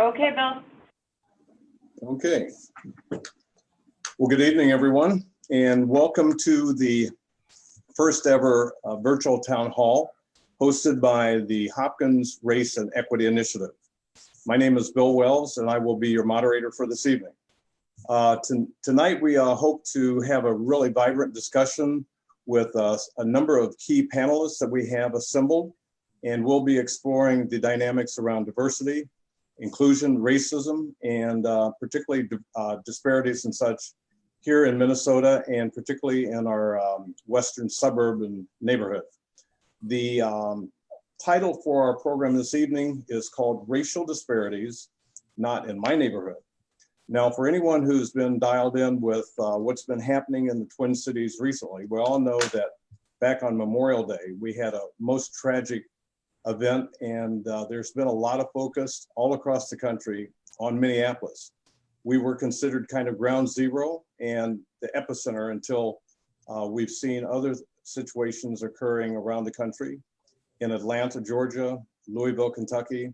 Okay, Bill. Okay. Well, good evening, everyone, and welcome to the first ever virtual town hall hosted by the Hopkins Race and Equity Initiative. My name is Bill Wells, and I will be your moderator for this evening. Tonight, we hope to have a really vibrant discussion with a number of key panelists that we have assembled, and we'll be exploring the dynamics around diversity, inclusion, racism, and particularly disparities and such here in Minnesota, and particularly in our western suburban neighborhood. The title for our program this evening is called Racial Disparities, Not in My Neighborhood. Now, for anyone who's been dialed in with what's been happening in the Twin Cities recently, we all know that back on Memorial Day, we had a most tragic event, and there's been a lot of focus all across the country on Minneapolis. We were considered kind of ground zero and the epicenter until we've seen other situations occurring around the country in Atlanta, Georgia, Louisville, Kentucky,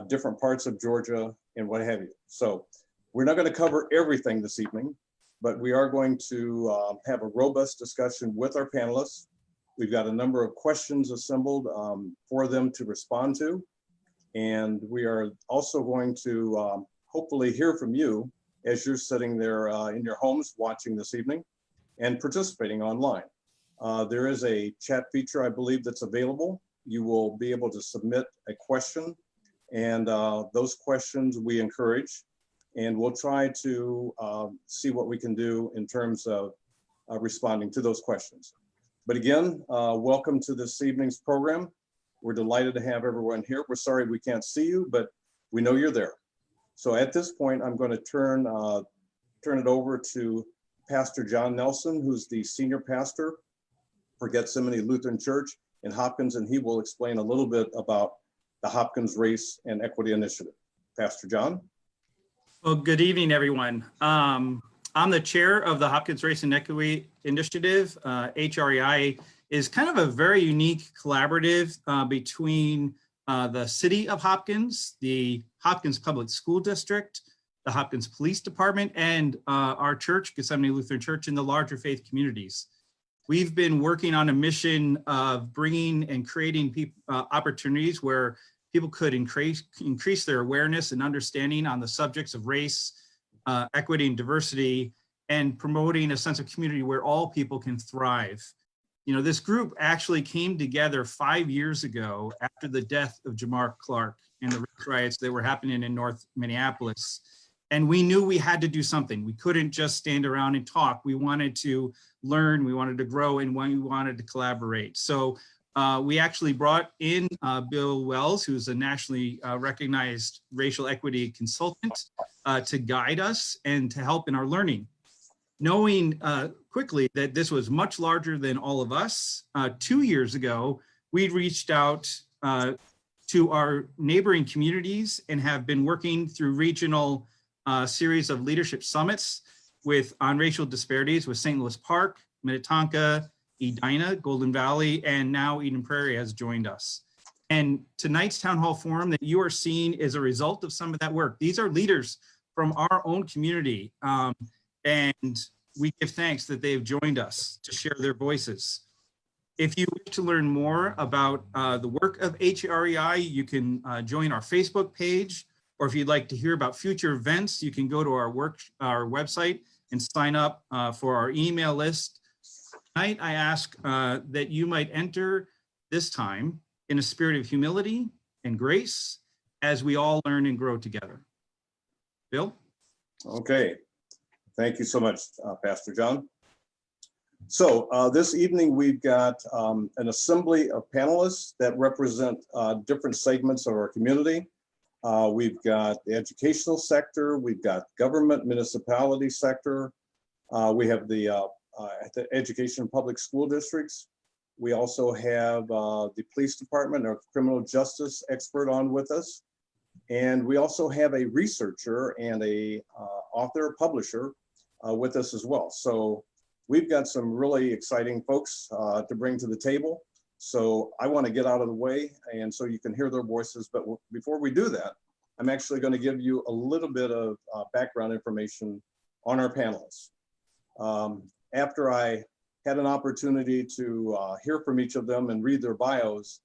different parts of Georgia, and what have you. So we're not going to cover everything this evening, but we are going to have a robust discussion with our panelists. We've got a number of questions assembled for them to respond to. And we are also going to hopefully hear from you as you're sitting there in your homes watching this evening and participating online. There is a chat feature, I believe, that's available. You will be able to submit a question, and those questions we encourage. And we'll try to see what we can do in terms of responding to those questions. But again, welcome to this evening's program. We're delighted to have everyone here. We're sorry we can't see you, but we know you're there. So at this point, I'm going to turn it over to Pastor John Nelson, who's the senior pastor for Gethsemane Lutheran Church in Hopkins, and he will explain a little bit about the Hopkins Race and Equity Initiative. Pastor John? Well, good evening, everyone. I'm the chair of the Hopkins Race and Equity Initiative. HREI is kind of a very unique collaborative between the city of Hopkins, the Hopkins Public School District, the Hopkins Police Department, and our church, Gethsemane Lutheran Church, and the larger faith communities. We've been working on a mission of bringing and creating opportunities where people could increase their awareness and understanding on the subjects of race, equity, and diversity, and promoting a sense of community where all people can thrive. You know, this group actually came together 5 years ago after the death of Jamar Clark and the race riots that were happening in North Minneapolis. And we knew we had to do something. We couldn't just stand around and talk. We wanted to learn, we wanted to grow, and we wanted to collaborate. So we actually brought in Bill Wells, who's a nationally recognized racial equity consultant, to guide us and to help in our learning. Knowing quickly that this was much larger than all of us, 2 years ago, we reached out to our neighboring communities and have been working through regional series of leadership summits on racial disparities with St. Louis Park, Minnetonka, Edina, Golden Valley, and now Eden Prairie has joined us. And tonight's town hall forum that you are seeing is a result of some of that work. These are leaders from our own community, and we give thanks that they've joined us to share their voices. If you wish to learn more about the work of HREI, you can join our Facebook page, or if you'd like to hear about future events, you can go to our website and sign up for our email list. Tonight, I ask that you might enter this time in a spirit of humility and grace as we all learn and grow together. Bill? Okay, thank you so much, Pastor John. So this evening, we've got an assembly of panelists that represent different segments of our community. We've got the educational sector, we've got government, municipality sector, we have the education and public school districts. We also have the police department, our criminal justice expert on with us. And we also have a researcher and a author, publisher with us as well. So we've got some really exciting folks to bring to the table. So I want to get out of the way and so you can hear their voices. But before we do that, I'm actually going to give you a little bit of background information on our panelists. After I had an opportunity to hear from each of them and read their bios,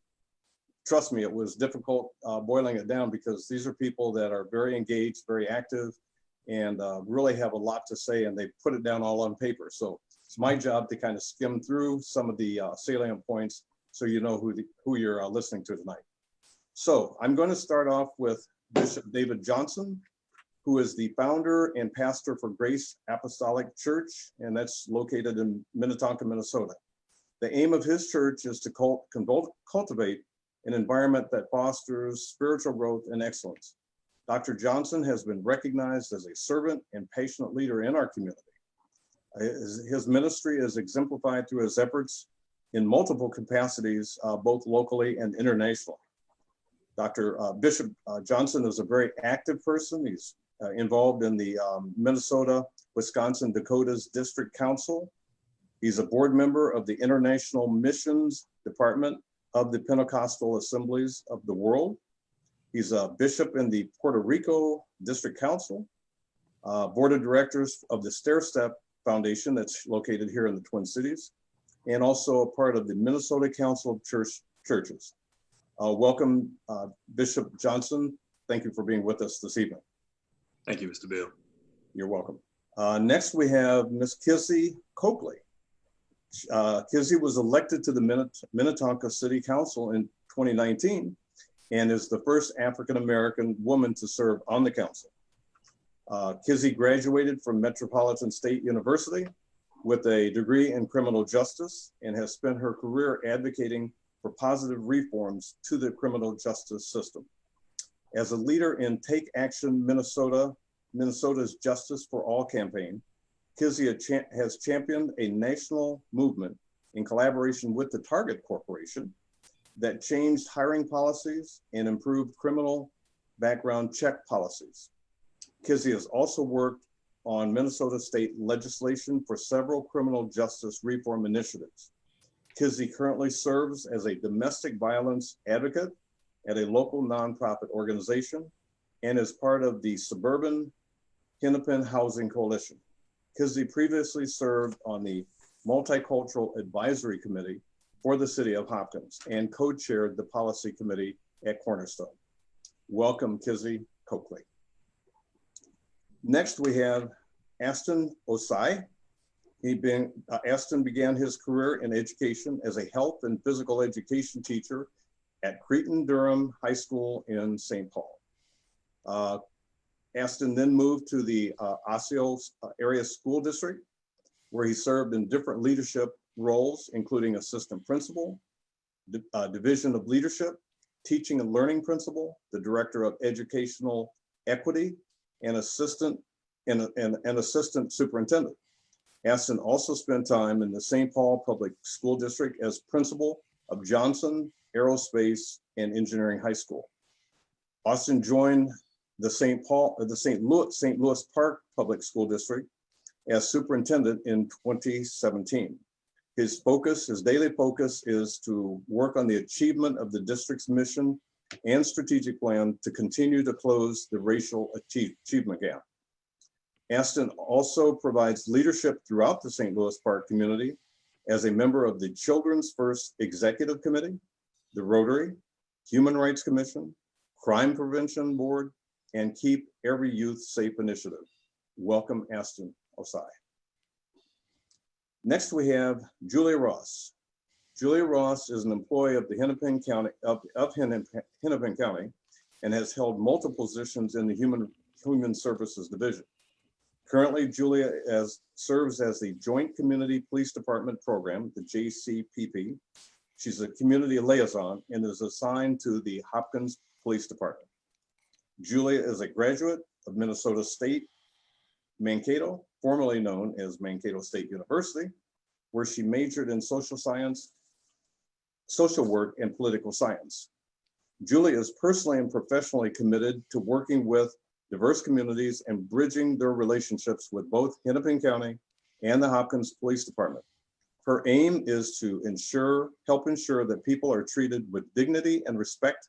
trust me, it was difficult boiling it down, because these are people that are very engaged, very active, and really have a lot to say, and they put it down all on paper. So it's my job to kind of skim through some of the salient points so you know who you're listening to tonight. So I'm going to start off with Bishop David Johnson, who is the founder and pastor for Grace Apostolic Church, and that's located in Minnetonka, Minnesota. The aim of his church is to cultivate an environment that fosters spiritual growth and excellence. Dr. Johnson has been recognized as a servant and passionate leader in our community. His ministry is exemplified through his efforts in multiple capacities, both locally and internationally. Bishop Johnson is a very active person. He's involved in the Minnesota, Wisconsin, Dakotas District Council. He's a board member of the International Missions Department of the Pentecostal Assemblies of the World. He's a bishop in the Puerto Rico District Council, board of directors of the Stair Step Foundation that's located here in the Twin Cities, and also a part of the Minnesota Council of Churches. Welcome, Bishop Johnson. Thank you for being with us this evening. Thank you, Mr. Bill. You're welcome. Next, we have Ms. Kizzy Coakley. Kizzy was elected to the Minnetonka City Council in 2019 and is the first African-American woman to serve on the council. Kizzy graduated from Metropolitan State University with a degree in criminal justice and has spent her career advocating for positive reforms to the criminal justice system. As a leader in Take Action Minnesota's Justice for All campaign, Kizzy has championed a national movement in collaboration with the Target Corporation that changed hiring policies and improved criminal background check policies. Kizzy has also worked on Minnesota state legislation for several criminal justice reform initiatives. Kizzy currently serves as a domestic violence advocate at a local nonprofit organization and is part of the Suburban Hennepin Housing Coalition. Kizzy previously served on the Multicultural Advisory Committee for the City of Hopkins and co-chaired the Policy Committee at Cornerstone. Welcome, Kizzy Coakley. Next, we have Aston Osai. Aston began his career in education as a health and physical education teacher at Cretin-Durham High School in St. Paul. Aston then moved to the Osseo Area School District, where he served in different leadership roles, including assistant principal, division of leadership, teaching and learning principal, the director of educational equity, and assistant superintendent. Aston also spent time in the St. Paul Public School District as principal of Johnson Aerospace and Engineering High School. Austin joined the St. Louis Park Public School District as superintendent in 2017. His daily focus is to work on the achievement of the district's mission and strategic plan to continue to close the racial achievement gap. Aston also provides leadership throughout the St. Louis Park community as a member of the Children's First Executive Committee, the Rotary, Human Rights Commission, Crime Prevention Board, and Keep Every Youth Safe initiative. Welcome, Aston Osai. Next, we have Julia Ross. Julia Ross is an employee of the Hennepin County and has held multiple positions in the Human Services Division. Currently, Julia serves as the Joint Community Police Department Program, the JCPP. She's a community liaison and is assigned to the Hopkins Police Department. Julia is a graduate of Minnesota State Mankato, formerly known as Mankato State University, where she majored in social science, social work, and political science. Julia is personally and professionally committed to working with diverse communities and bridging their relationships with both Hennepin County and the Hopkins Police Department. Her aim is to help ensure that people are treated with dignity and respect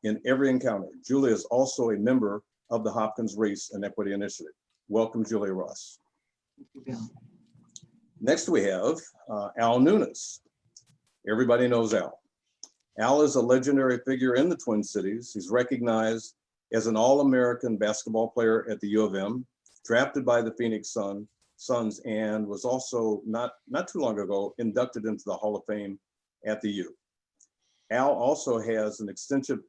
in every encounter. Julia is also a member of the Hopkins Race and Equity Initiative. Welcome, Julia Ross. Next we have Al Nunes. Everybody knows Al. Al is a legendary figure in the Twin Cities. He's recognized as an All-American basketball player at the U of M, drafted by the Phoenix Suns, and was also not too long ago inducted into the Hall of Fame at the U. Al also has an extensive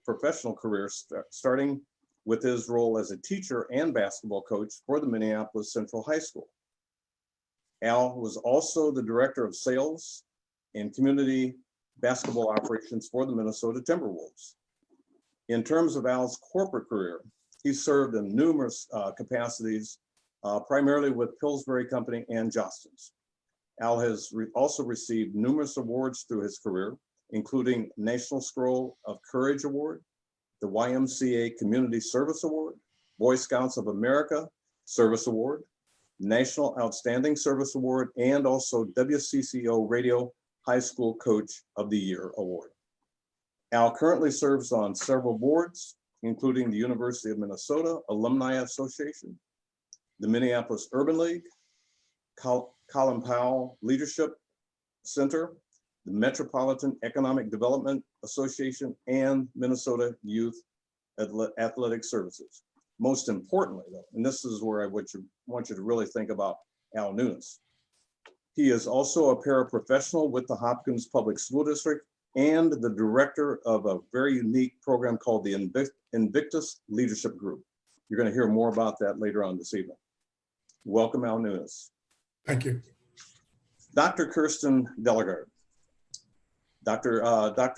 professional career, starting with his role as a teacher and basketball coach for the Minneapolis Central High School. Al was also the director of sales and community basketball operations for the Minnesota Timberwolves. In terms of Al's corporate career, he served in numerous capacities, primarily with Pillsbury Company and Jostens. Al has also received numerous awards through his career, including National Scroll of Courage Award, the YMCA Community Service Award, Boy Scouts of America Service Award, National Outstanding Service Award, and also WCCO Radio High School Coach of the Year Award. Al currently serves on several boards, including the University of Minnesota Alumni Association, the Minneapolis Urban League, Colin Powell Leadership Center, the Metropolitan Economic Development Association, and Minnesota Youth Athletic Services. Most importantly, though, and this is where I want you to really think about Al Nunes. He is also a paraprofessional with the Hopkins Public School District and the director of a very unique program called the Invictus Leadership Group. You're going to hear more about that later on this evening. Welcome, Al Nunes. Thank you. Dr. Kirsten Delegard. Dr.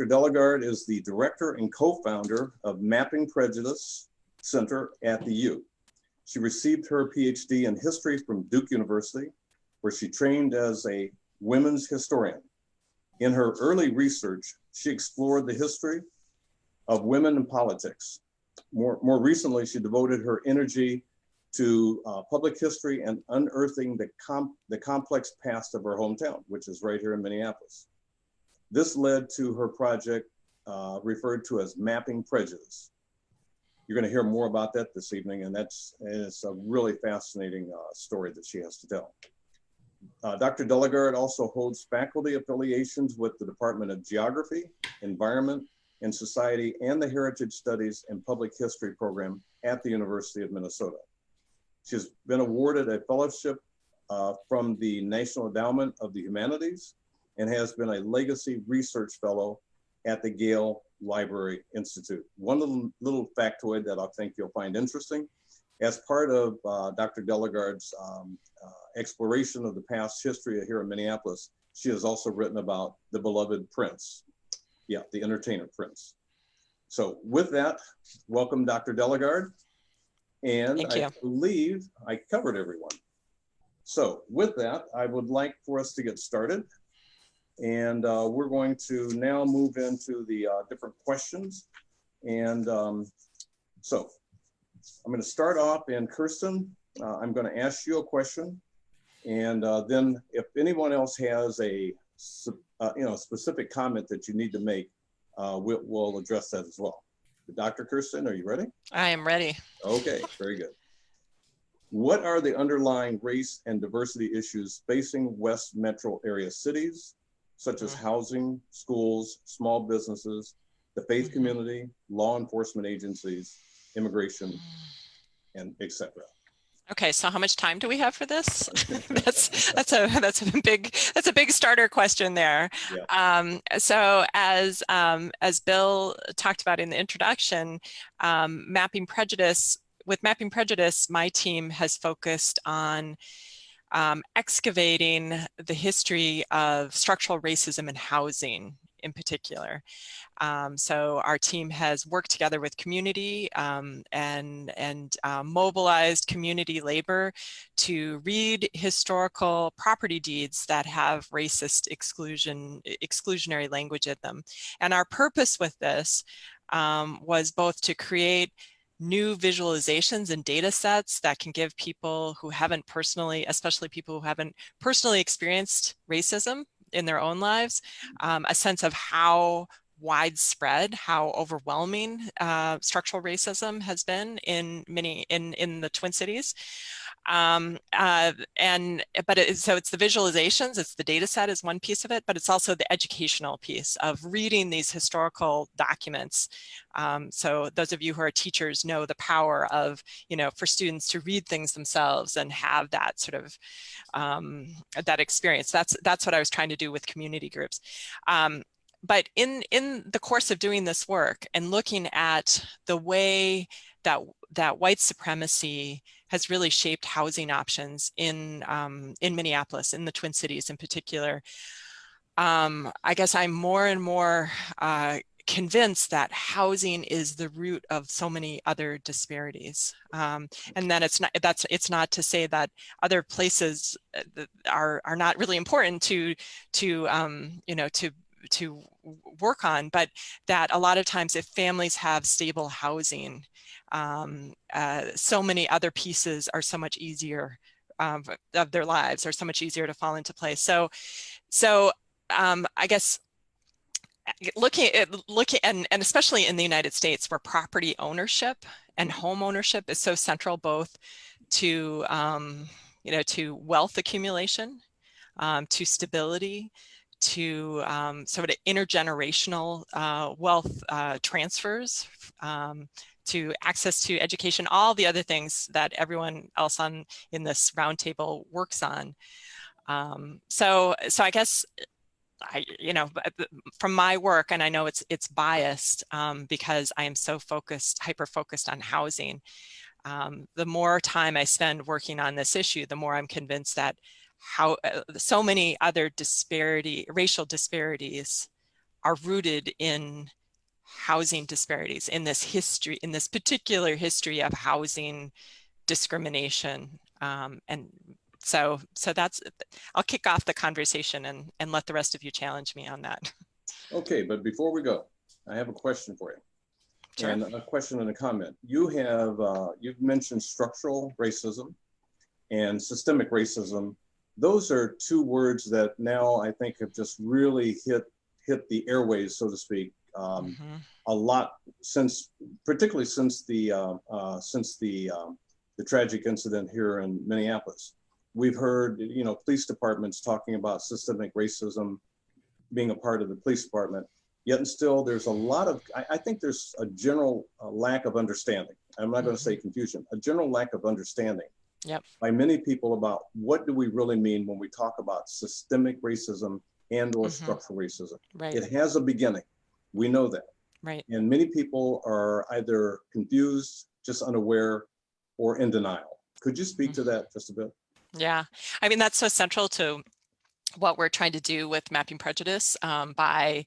Delegard is the director and co-founder of Mapping Prejudice Center at the U. She received her PhD in history from Duke University, where she trained as a women's historian. In her early research, she explored the history of women in politics. More recently, she devoted her energy to public history and unearthing the complex past of her hometown, which is right here in Minneapolis. This led to her project referred to as Mapping Prejudice. You're going to hear more about that this evening, and it's a really fascinating story that she has to tell. Dr. Delegard also holds faculty affiliations with the Department of Geography, Environment and Society, and the Heritage Studies and Public History program at the University of Minnesota. She's been awarded a fellowship from the National Endowment of the Humanities and has been a legacy research fellow at the Gale Library Institute. One little factoid that I think you'll find interesting, as part of Dr. Delegard's exploration of the past history here in Minneapolis, she has also written about the beloved Prince. Yeah, the entertainer Prince. So with that, welcome Dr. Delegard. And I believe I covered everyone. So with that, I would like for us to get started. And we're going to now move into the different questions. And so I'm going to start off, and Kirsten, I'm going to ask you a question. And then if anyone else has a specific comment that you need to make, we'll address that as well. Dr. Kirsten, are you ready? I am ready. Okay, very good. What are the underlying race and diversity issues facing West Metro area cities, such as housing, schools, small businesses, the faith community, law enforcement agencies, immigration, and etc.? Okay, so how much time do we have for this? that's a big starter question there. Yeah. So as Bill talked about in the introduction, Mapping Prejudice, my team has focused on excavating the history of structural racism in housing in particular. So our team has worked together with community and mobilized community labor to read historical property deeds that have racist exclusionary language in them. And our purpose with this was both to create new visualizations and data sets that can give people who haven't personally, especially people who haven't personally experienced racism in their own lives, a sense of how widespread, how overwhelming structural racism has been in the Twin Cities. So it's the visualizations, it's the data set is one piece of it, but it's also the educational piece of reading these historical documents. So those of you who are teachers know the power of, for students to read things themselves and have that sort of that experience. That's what I was trying to do with community groups. But in the course of doing this work and looking at the way that white supremacy has really shaped housing options in Minneapolis, in the Twin Cities in particular, I guess I'm more and more convinced that housing is the root of so many other disparities. And then it's not to say that other places are not really important to work on, but that a lot of times if families have stable housing, so many other pieces are so much easier of their lives are so much easier to fall into place. So I guess looking and especially in the United States, where property ownership and home ownership is so central both to to wealth accumulation, to stability, to sort of intergenerational wealth transfers, to access to education, all the other things that everyone else in this roundtable works on. So I guess from my work, and I know it's biased because I am so hyper focused on housing. The more time I spend working on this issue, the more I'm convinced that so many other racial disparities are rooted in housing disparities, in this particular history of housing discrimination. And so that's, I'll kick off the conversation and let the rest of you challenge me on that. Okay, but before we go, I have a question for you. Sure. And a question and a comment. You've mentioned structural racism and systemic racism. Those are two words that now I think have just really hit the airways, so to speak, a lot particularly since the tragic incident here in Minneapolis. We've heard, police departments talking about systemic racism being a part of the police department. Yet and still, there's a lot of, I think there's a general lack of understanding. I'm not going to say confusion, a general lack of understanding by many people about what do we really mean when we talk about systemic racism and or structural racism. Right. It has a beginning. We know that. Right. And many people are either confused, just unaware, or in denial. Could you speak to that just a bit? Yeah, I mean, that's so central to what we're trying to do with Mapping Prejudice by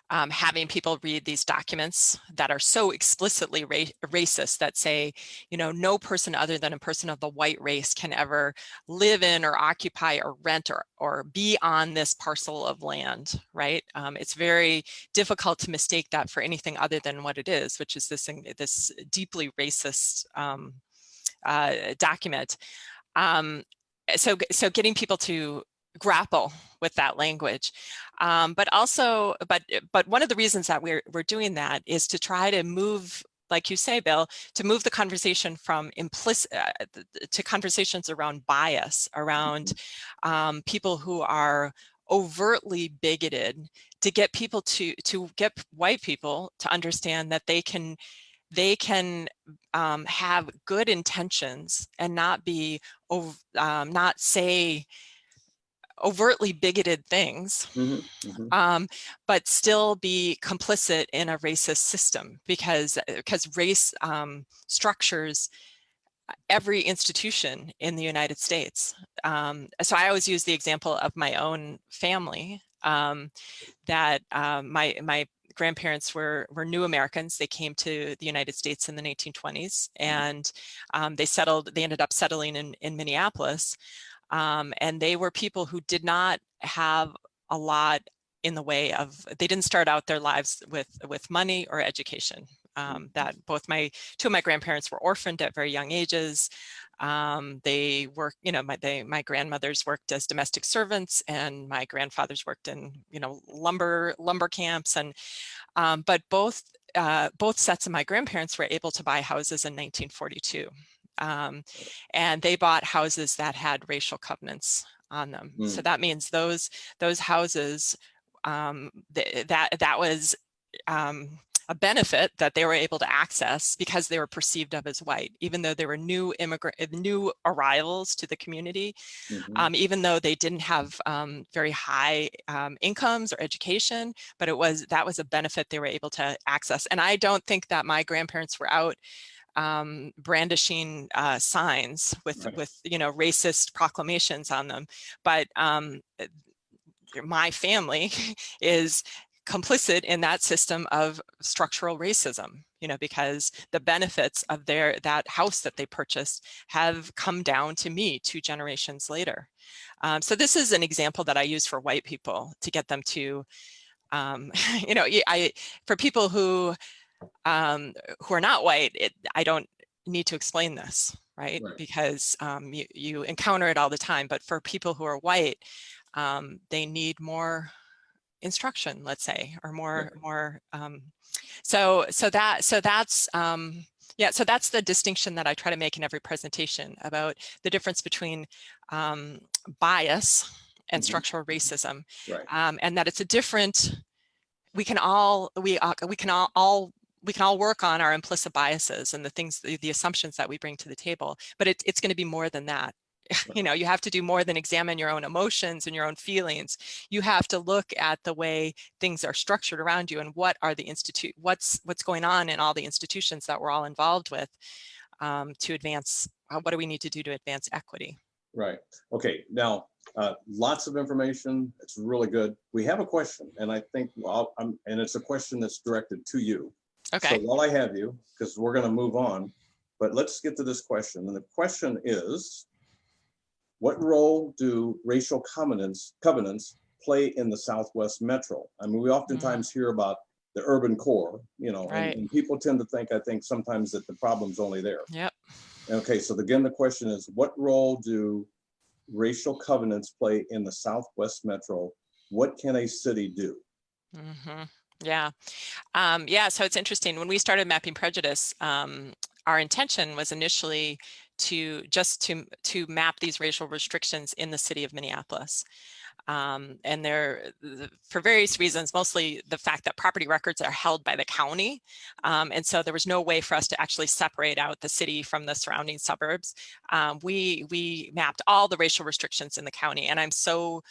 having people read these documents that are so explicitly racist that say, no person other than a person of the white race can ever live in or occupy or rent or be on this parcel of land, right? It's very difficult to mistake that for anything other than what it is, which is this deeply racist document. So getting people to grapple with that language, but one of the reasons that we're doing that is to try to move, like you say, Bill, to move the conversation from implicit to conversations around bias, around people who are overtly bigoted, to get people to get white people to understand that they can have good intentions and not not say overtly bigoted things, but still be complicit in a racist system because race structures every institution in the United States. So I always use the example of my own family, that my grandparents were new Americans. They came to the United States in the 1920s, and they ended up settling in Minneapolis. And they were people who did not have a lot in the way of, they didn't start out their lives with money or education. That two of my grandparents were orphaned at very young ages. They worked, my grandmothers worked as domestic servants, and my grandfathers worked in, lumber camps. And But both sets of my grandparents were able to buy houses in 1942. And they bought houses that had racial covenants on them. So that means those houses, that was a benefit that they were able to access because they were perceived of as white, even though they were new arrivals to the community, even though they didn't have very high incomes or education, but that was a benefit they were able to access. And I don't think that my grandparents were out brandishing signs with racist proclamations on them, but my family is complicit in that system of structural racism, because the benefits of that house that they purchased have come down to me 2 generations later. So this is an example that I use for white people to get them to, for people who are not white, I don't need to explain this, right? Because you encounter it all the time. But for people who are white, they need more instruction, let's say, or more. So that's the distinction that I try to make in every presentation about the difference between bias and structural racism, and that it's a different. We can all work on our implicit biases and the assumptions that we bring to the table, but it's going to be more than that. You have to do more than examine your own emotions and your own feelings. You have to look at the way things are structured around you and what are the what's going on in all the institutions that we're all involved with to advance. What do we need to do to advance equity? Right. Okay. Now, lots of information. It's really good. We have a question, and I think, and it's a question that's directed to you. Okay. So while I have you, because we're going to move on, but let's get to this question. And the question is, what role do racial covenants play in the Southwest Metro? I mean, we oftentimes hear about the urban core, and people tend to think, I think sometimes that the problem's only there. Yep. Okay, so again, the question is, what role do racial covenants play in the Southwest Metro? What can a city do? Yeah. So it's interesting. When we started Mapping Prejudice, our intention was initially to map these racial restrictions in the city of Minneapolis. And for various reasons, mostly the fact that property records are held by the county. And so there was no way for us to actually separate out the city from the surrounding suburbs. We mapped all the racial restrictions in the county, and I'm so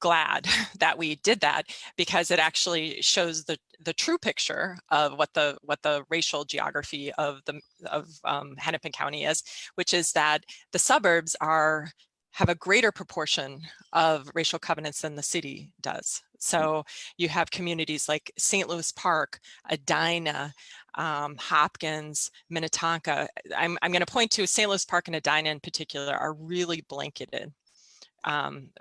glad that we did that, because it actually shows the true picture of what the racial geography of Hennepin County is, which is that the suburbs have a greater proportion of racial covenants than the city does. So you have communities like St. Louis Park, Edina, Hopkins, Minnetonka. I'm going to point to St. Louis Park and Edina in particular are really blanketed.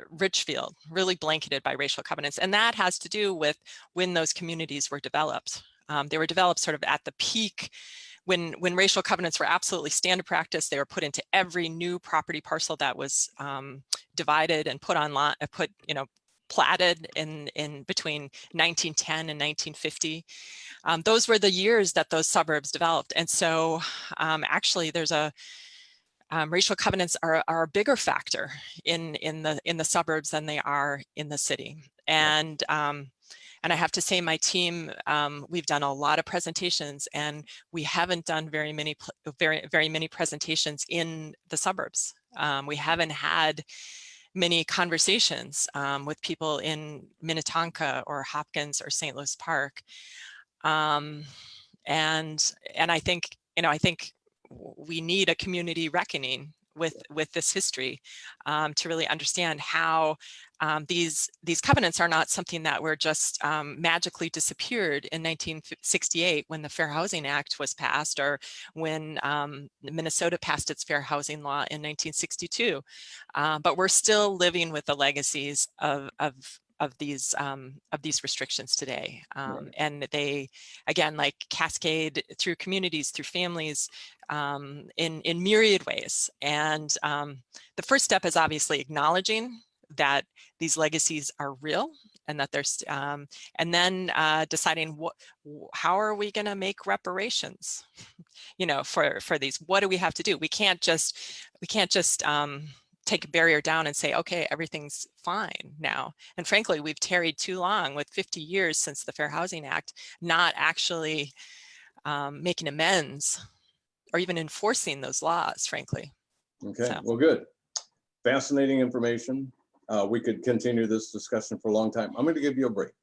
Richfield, really blanketed by racial covenants. And that has to do with when those communities were developed. They were developed sort of at the peak when racial covenants were absolutely standard practice. They were put into every new property parcel that was divided and platted in between 1910 and 1950. Those were the years that those suburbs developed. And so actually there's racial covenants are a bigger factor in the suburbs than they are in the city. And I have to say, my team, we've done a lot of presentations, and we haven't done very many presentations in the suburbs. We haven't had many conversations with people in Minnetonka or Hopkins or St. Louis Park. And I think, we need a community reckoning with this history to really understand how these covenants are not something that were just magically disappeared in 1968 when the Fair Housing Act was passed, or when Minnesota passed its fair housing law in 1962. But we're still living with the legacies of these restrictions today. And they, again, like cascade through communities, through families, in myriad ways. And the first step is obviously acknowledging that these legacies are real and that there's and then deciding how are we going to make reparations, you know, for these. What do we have to do? We can't just take a barrier down and say, okay, everything's fine now. And frankly, we've tarried too long with 50 years since the Fair Housing Act, not actually making amends or even enforcing those laws, frankly. Okay, So. well, good. Fascinating information. We could continue this discussion for a long time. I'm going to give you a break.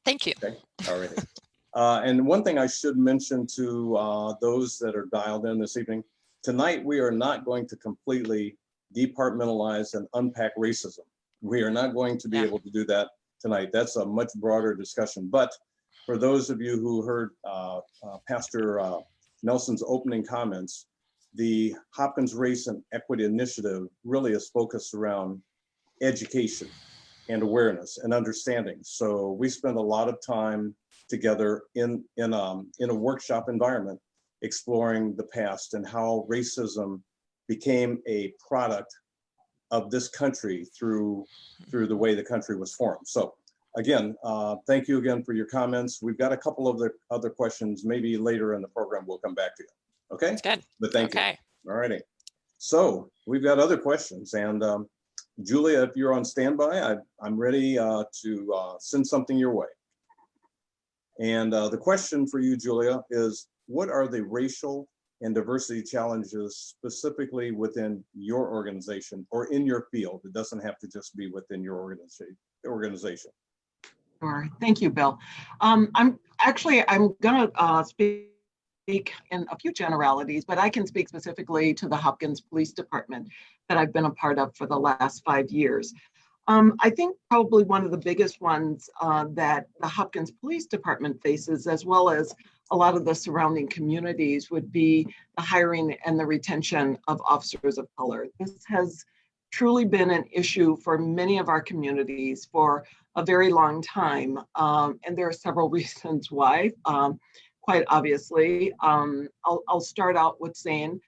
Thank you. Okay, all right. And one thing I should mention to those that are dialed in this evening, tonight we are not going to completely departmentalize and unpack racism. We are not going to be able to do that tonight. That's a much broader discussion. But for those of you who heard Pastor Nelson's opening comments, the Hopkins Race and Equity Initiative really is focused around education and awareness and understanding. So we spend a lot of time together in a workshop environment exploring the past and how racism became a product of this country through the way the country was formed. So again, thank you again for your comments. We've got a couple of other questions. Maybe later in the program we'll come back to you. Okay? That's good. But thank you. Okay. All righty. So we've got other questions, and Julia, if you're on standby, I'm ready to send something your way. And the question for you, Julia, is what are the racial and diversity challenges specifically within your organization or in your field? It doesn't have to just be within your organization. Sure. Thank you, Bill. I'm gonna speak in a few generalities, but I can speak specifically to the Hopkins Police Department that I've been a part of for the last 5 years. I think probably one of the biggest ones that the Hopkins Police Department faces, as well as a lot of the surrounding communities, would be the hiring and the retention of officers of color. This has truly been an issue for many of our communities for a very long time. And there are several reasons why, quite obviously. I'll start out with saying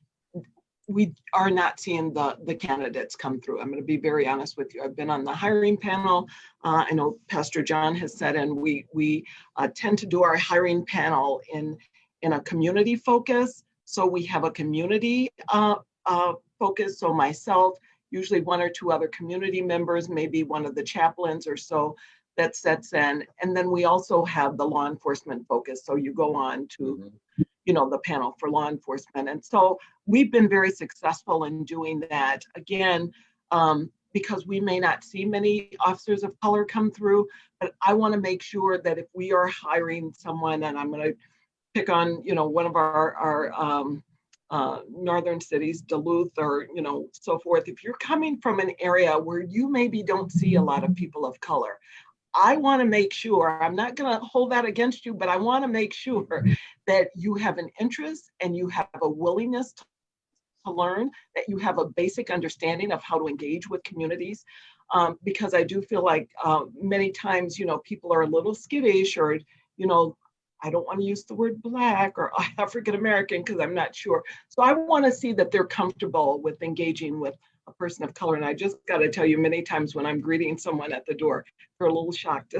we are not seeing the candidates come through. I'm going to be very honest with you. I've been on the hiring panel. I know Pastor John has said, and we tend to do our hiring panel in a community focus. So we have a community focus. So myself, usually one or two other community members, maybe one of the chaplains or so that sets in. And then we also have the law enforcement focus. So you go on to, the panel for law enforcement. And so we've been very successful in doing that. Again, because we may not see many officers of color come through, but I want to make sure that if we are hiring someone, and I'm going to pick on, one of our northern cities, Duluth, or, so forth. If you're coming from an area where you maybe don't see a lot of people of color, I want to make sure, I'm not going to hold that against you, but I want to make sure that you have an interest and you have a willingness to learn, that you have a basic understanding of how to engage with communities. Because I do feel like many times, people are a little skittish, or, I don't want to use the word Black or African American because I'm not sure. So I want to see that they're comfortable with engaging with a person of color. And I just got to tell you, many times when I'm greeting someone at the door, they're a little shocked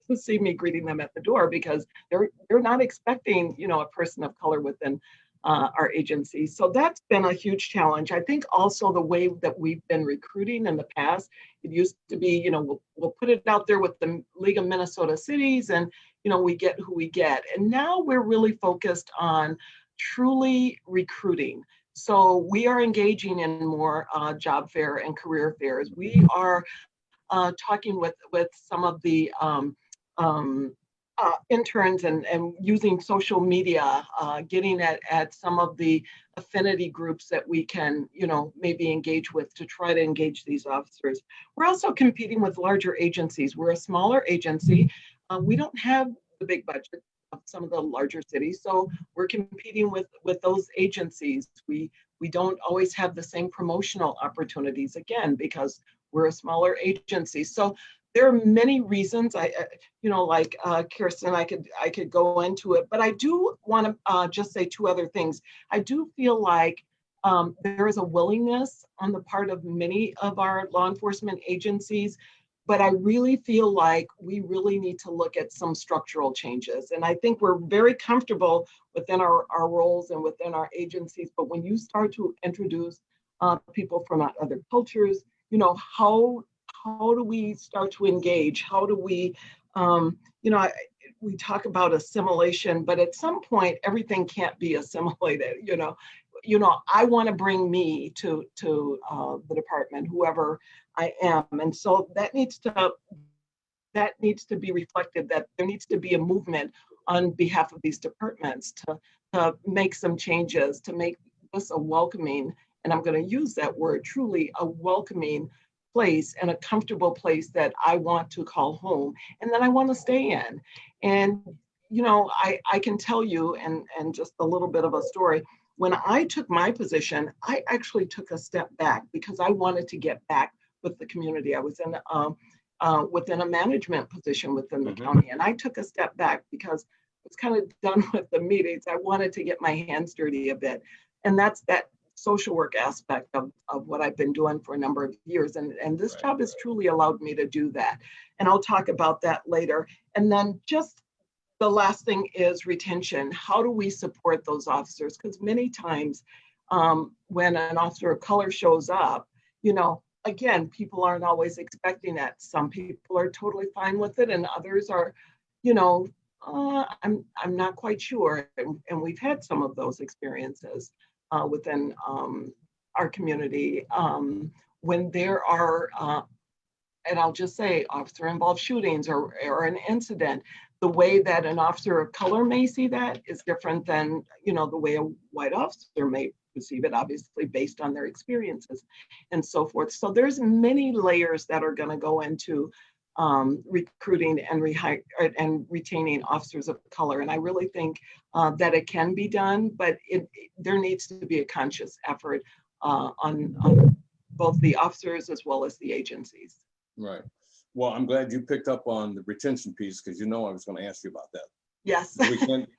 to see me greeting them at the door because they're not expecting, a person of color within our agency. So that's been a huge challenge. I think also the way that we've been recruiting in the past, it used to be, we'll put it out there with the League of Minnesota Cities and, we get who we get. And now we're really focused on truly recruiting. So we are engaging in more job fair and career fairs. We are talking with some of the interns and using social media, getting at some of the affinity groups that we can, maybe engage with to try to engage these officers. We're also competing with larger agencies. We're a smaller agency. We don't have the big budget of some of the larger cities, so we're competing with those agencies. We don't always have the same promotional opportunities, again, because we're a smaller agency. So there are many reasons. Like Kirsten, I could go into it, but I do want to just say two other things. I do feel like there is a willingness on the part of many of our law enforcement agencies but I really feel like we really need to look at some structural changes. And I think we're very comfortable within our roles and within our agencies, but when you start to introduce people from other cultures, you know, how do we start to engage? How do we, you know, we talk about assimilation, but at some point, everything can't be assimilated, you know. I want to bring me to the department, whoever I am. And so that needs to be reflected, that there needs to be a movement on behalf of these departments to make some changes, to make this a welcoming, and I'm going to use that word, truly a welcoming place and a comfortable place that I want to call home and that I want to stay in. And, you know, I can tell you, and just a little bit of a story, when I took my position, I actually took a step back because I wanted to get back with the community. I was in within a management position within the county, and I took a step back because I was kind of done with the meetings. I wanted to get my hands dirty a bit, and that's that social work aspect of what I've been doing for a number of years, and this job has truly allowed me to do that, and I'll talk about that later. And then just the last thing is retention. How do we support those officers? Because many times when an officer of color shows up, you know, again, people aren't always expecting that. Some people are totally fine with it, and others are, you know, I'm not quite sure. And we've had some of those experiences within our community when there are, and I'll just say, officer-involved shootings or an incident. The way that an officer of color may see that is different than, you know, the way a white officer may perceive it, obviously based on their experiences and so forth. So there's many layers that are going to go into recruiting and retaining officers of color. And I really think that it can be done, but there needs to be a conscious effort on both the officers as well as the agencies. Right. Well, I'm glad you picked up on the retention piece, because you know I was going to ask you about that. Yes.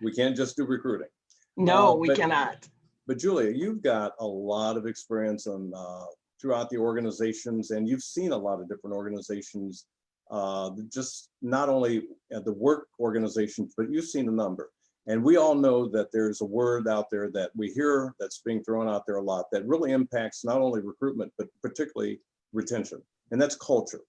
We can't just do recruiting. No, we cannot. But Julia, you've got a lot of experience on throughout the organizations, and you've seen a lot of different organizations, just not only at the work organizations, but you've seen a number. And we all know that there's a word out there that we hear that's being thrown out there a lot that really impacts not only recruitment, but particularly retention, and that's culture.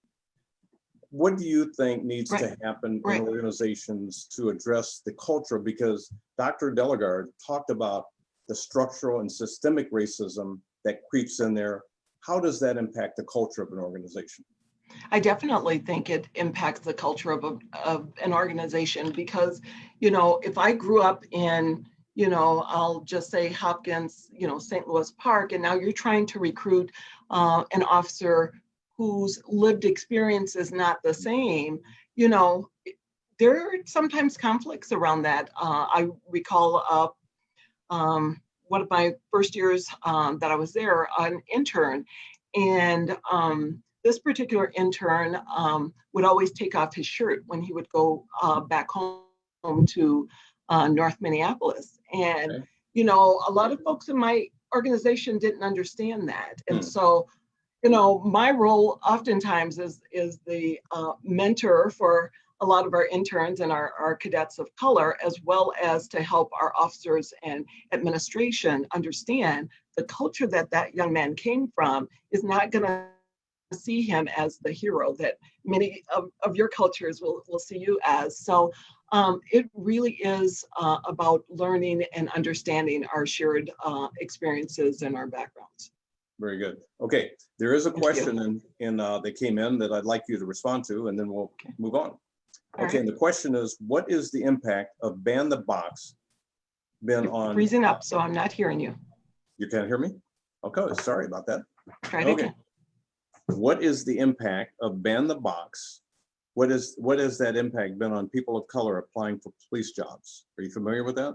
What do you think needs to happen in organizations to address the culture? Because Dr. Delegard talked about the structural and systemic racism that creeps in there. How does that impact the culture of an organization? I definitely think it impacts the culture of an organization, because, you know, if I grew up in, you know, I'll just say Hopkins, you know, St. Louis Park, and now you're trying to recruit an officer whose lived experience is not the same, you know, there are sometimes conflicts around that. I recall one of my first years that I was there, an intern, and this particular intern would always take off his shirt when he would go back home to North Minneapolis. And, you know, a lot of folks in my organization didn't understand that. And so, you know, my role oftentimes is the mentor for a lot of our interns and our cadets of color, as well as to help our officers and administration understand the culture that that young man came from is not going to see him as the hero that many of your cultures will see you as. So it really is about learning and understanding our shared experiences and our backgrounds. Very good. Okay, there is a question that came in that I'd like you to respond to, and then we'll move on. Okay, and the question is, what is the impact of Ban the Box been on? Freezing up, so I'm not hearing you. You can't hear me? Okay, sorry about that. Try it again. What is the impact of Ban the Box? What has that impact been on people of color applying for police jobs? Are you familiar with that?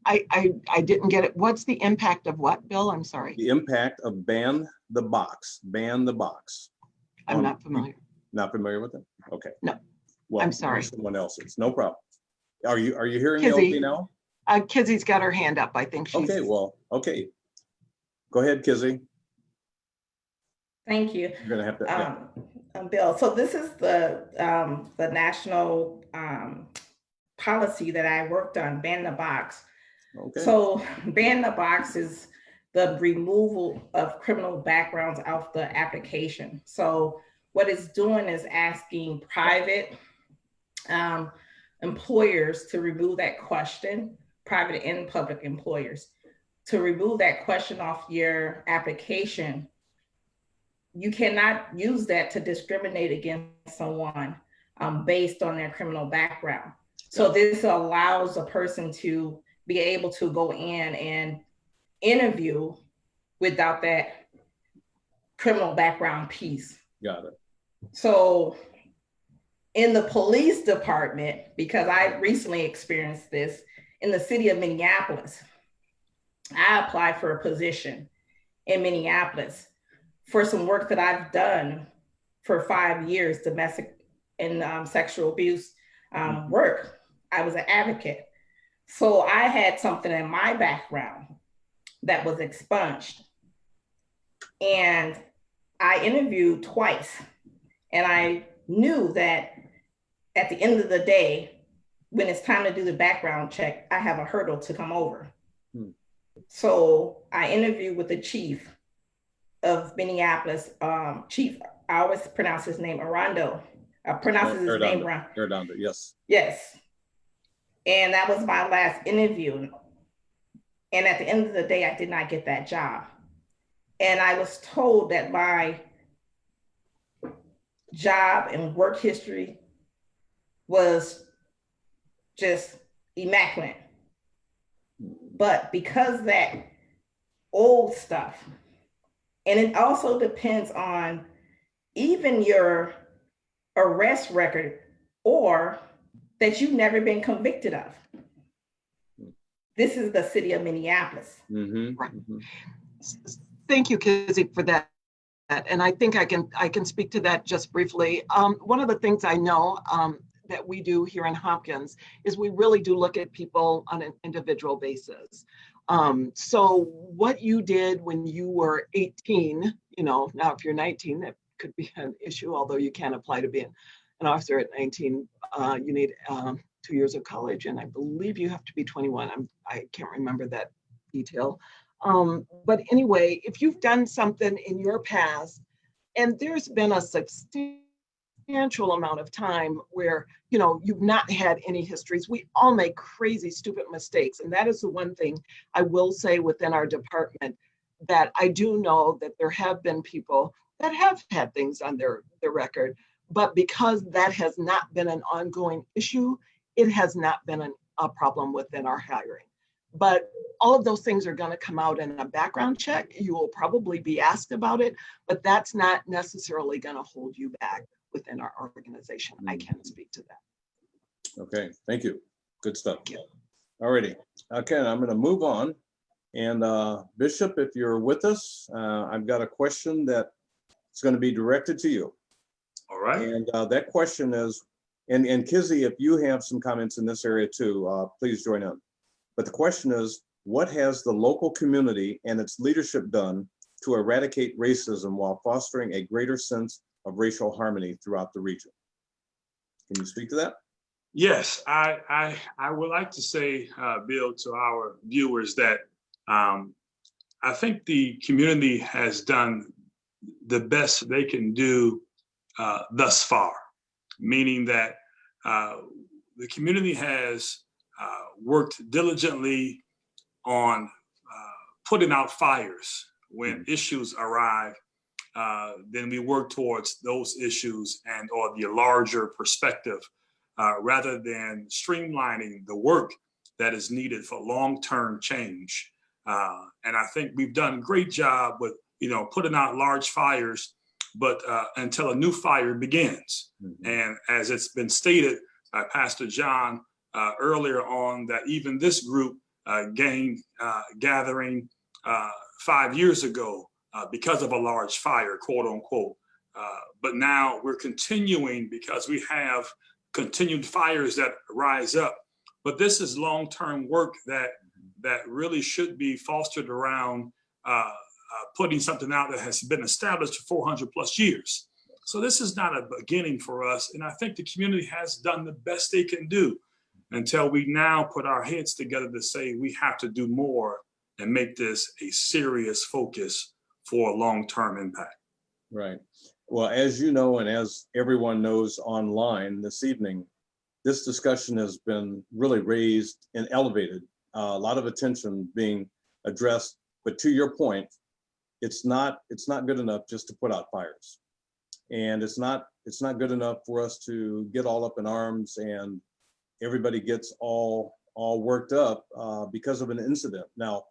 I didn't get it. What's the impact of what, Bill? I'm sorry. The impact of Ban the Box. Ban the Box. I'm not familiar. Not familiar with it? Okay. No. Well, I'm sorry. Someone else is. No problem. Are you hearing me okay now? Kizzy's got her hand up. I think she's. Okay. Well. Okay. Go ahead, Kizzy. Thank you. You're gonna have to. Bill, so this is the national policy that I worked on, ban the box. Okay. So ban the box is the removal of criminal backgrounds off the application. So what it's doing is asking private employers to remove that question, private and public employers, to remove that question off your application. You cannot use that to discriminate against someone based on their criminal background. So this allows a person to be able to go in and interview without that criminal background piece. Got it. So in the police department, because I recently experienced this in the city of Minneapolis, I applied for a position in Minneapolis for some work that I've done for 5 years, domestic and sexual abuse work. I was an advocate. So I had something in my background that was expunged. And I interviewed twice. And I knew that at the end of the day, when it's time to do the background check, I have a hurdle to come over. So I interviewed with the chief of Minneapolis, chief, I always pronounce his name Arando. Pronounces his name wrong. Arando, yes. Yes. And that was my last interview. And at the end of the day, I did not get that job. And I was told that my job and work history was just immaculate. But because that old stuff, and it also depends on even your arrest record or that you've never been convicted of. This is the city of Minneapolis. Right. Thank you, Kizzy, for that. And I think I can speak to that just briefly. One of the things I know that we do here in Hopkins is we really do look at people on an individual basis. So what you did when you were 18, now if you're 19, that could be an issue, although you can apply to be an officer at 19. You need 2 years of college, and I believe you have to be 21. I can't remember that detail. But anyway, if you've done something in your past, and there's been a substantial amount of time where you've not had any histories, we all make crazy, stupid mistakes. And that is the one thing I will say within our department, that I do know that there have been people that have had things on their record, but because that has not been an ongoing issue, it has not been a problem within our hiring. But all of those things are going to come out in a background check. You will probably be asked about it, but that's not necessarily going to hold you back within our organization. I can speak to that. Okay, thank you. Good stuff. All righty. Okay, I'm going to move on. And Bishop, if you're with us, I've got a question that is going to be directed to you. All right. And that question is, and Kizzy, if you have some comments in this area too, please join in. But the question is, what has the local community and its leadership done to eradicate racism while fostering a greater sense of racial harmony throughout the region? Can you speak to that? Yes, I would like to say, Bill, to our viewers that I think the community has done the best they can do thus far, meaning that the community has worked diligently on putting out fires when issues arrive. Then we work towards those issues and or the larger perspective rather than streamlining the work that is needed for long-term change. And I think we've done a great job with putting out large fires, but until a new fire begins. And as it's been stated by Pastor John earlier on, that even this group gathering 5 years ago because of a large fire, quote unquote. But now we're continuing because we have continued fires that rise up. But this is long-term work that really should be fostered around putting something out that has been established for 400 plus years. So this is not a beginning for us. And I think the community has done the best they can do until we now put our heads together to say we have to do more and make this a serious focus for long-term impact. Right. Well, as you know, and as everyone knows online this evening, this discussion has been really raised and elevated. A lot of attention being addressed, but to your point, it's not good enough just to put out fires. And it's not good enough for us to get all up in arms and everybody gets all worked up because of an incident. Now,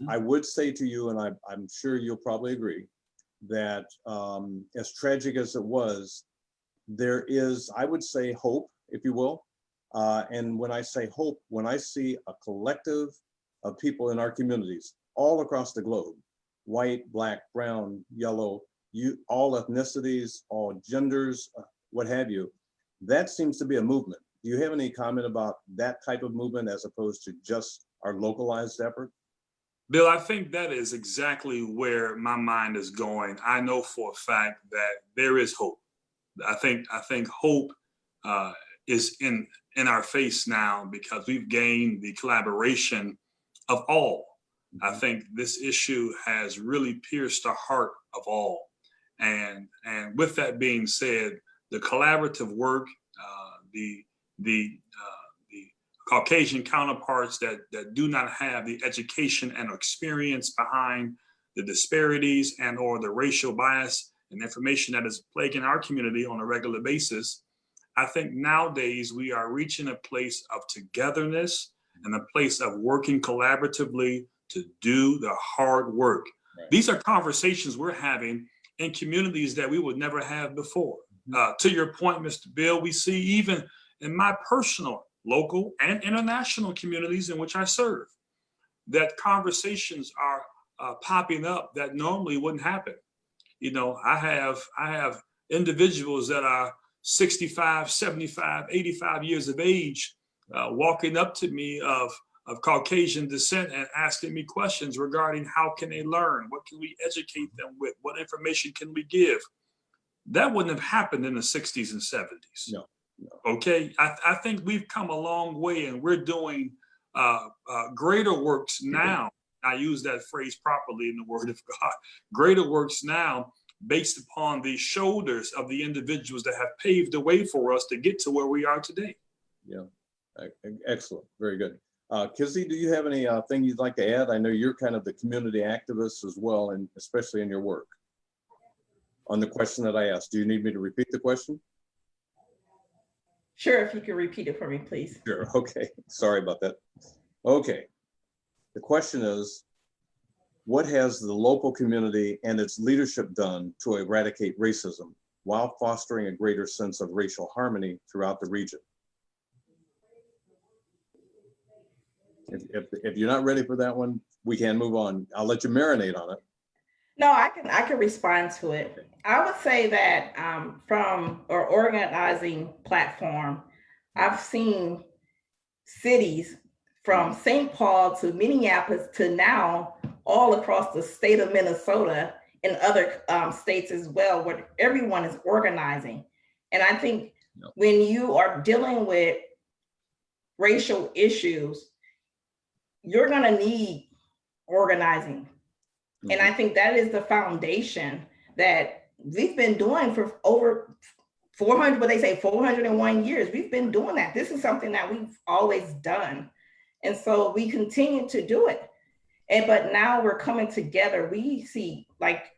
I would say to you, and I'm sure you'll probably agree, that as tragic as it was, there is, I would say, hope, if you will. And when I say hope, when I see a collective of people in our communities all across the globe, white, black, brown, yellow, all ethnicities, all genders, what have you, that seems to be a movement. Do you have any comment about that type of movement as opposed to just our localized effort? Bill, I think that is exactly where my mind is going. I know for a fact that there is hope. I think hope is in our face now because we've gained the collaboration of all. I think this issue has really pierced the heart of all. And with that being said, the collaborative work, the Caucasian counterparts that do not have the education and experience behind the disparities and or the racial bias and information that is plaguing our community on a regular basis. I think nowadays we are reaching a place of togetherness and a place of working collaboratively to do the hard work. Right. These are conversations we're having in communities that we would never have before. To your point, Mr. Bill, we see even in my personal, local, and international communities in which I serve, that conversations are popping up that normally wouldn't happen. You know, I have individuals that are 65, 75, 85 years of age walking up to me of Caucasian descent and asking me questions regarding how can they learn, what can we educate them with, what information can we give. That wouldn't have happened in the 60s and 70s. No. Okay, I think we've come a long way and we're doing greater works now. I use that phrase properly in the Word of God. Greater works now based upon the shoulders of the individuals that have paved the way for us to get to where we are today. Yeah, excellent, very good. Kizzy, do you have any thing you'd like to add? I know you're kind of the community activist as well, and especially in your work. On the question that I asked, do you need me to repeat the question? Sure, if you could repeat it for me, please. Sure, okay, sorry about that. Okay, the question is, what has the local community and its leadership done to eradicate racism while fostering a greater sense of racial harmony throughout the region? If you're not ready for that one, we can move on. I'll let you marinate on it. No, I can respond to it. I would say that from our organizing platform, I've seen cities from St. Paul to Minneapolis to now all across the state of Minnesota and other states as well, where everyone is organizing. And I think when you are dealing with racial issues, you're gonna need organizing. And I think that is the foundation that we've been doing for over 401 years. We've been doing that. This is something that we've always done. And so we continue to do it. But now we're coming together. We see, like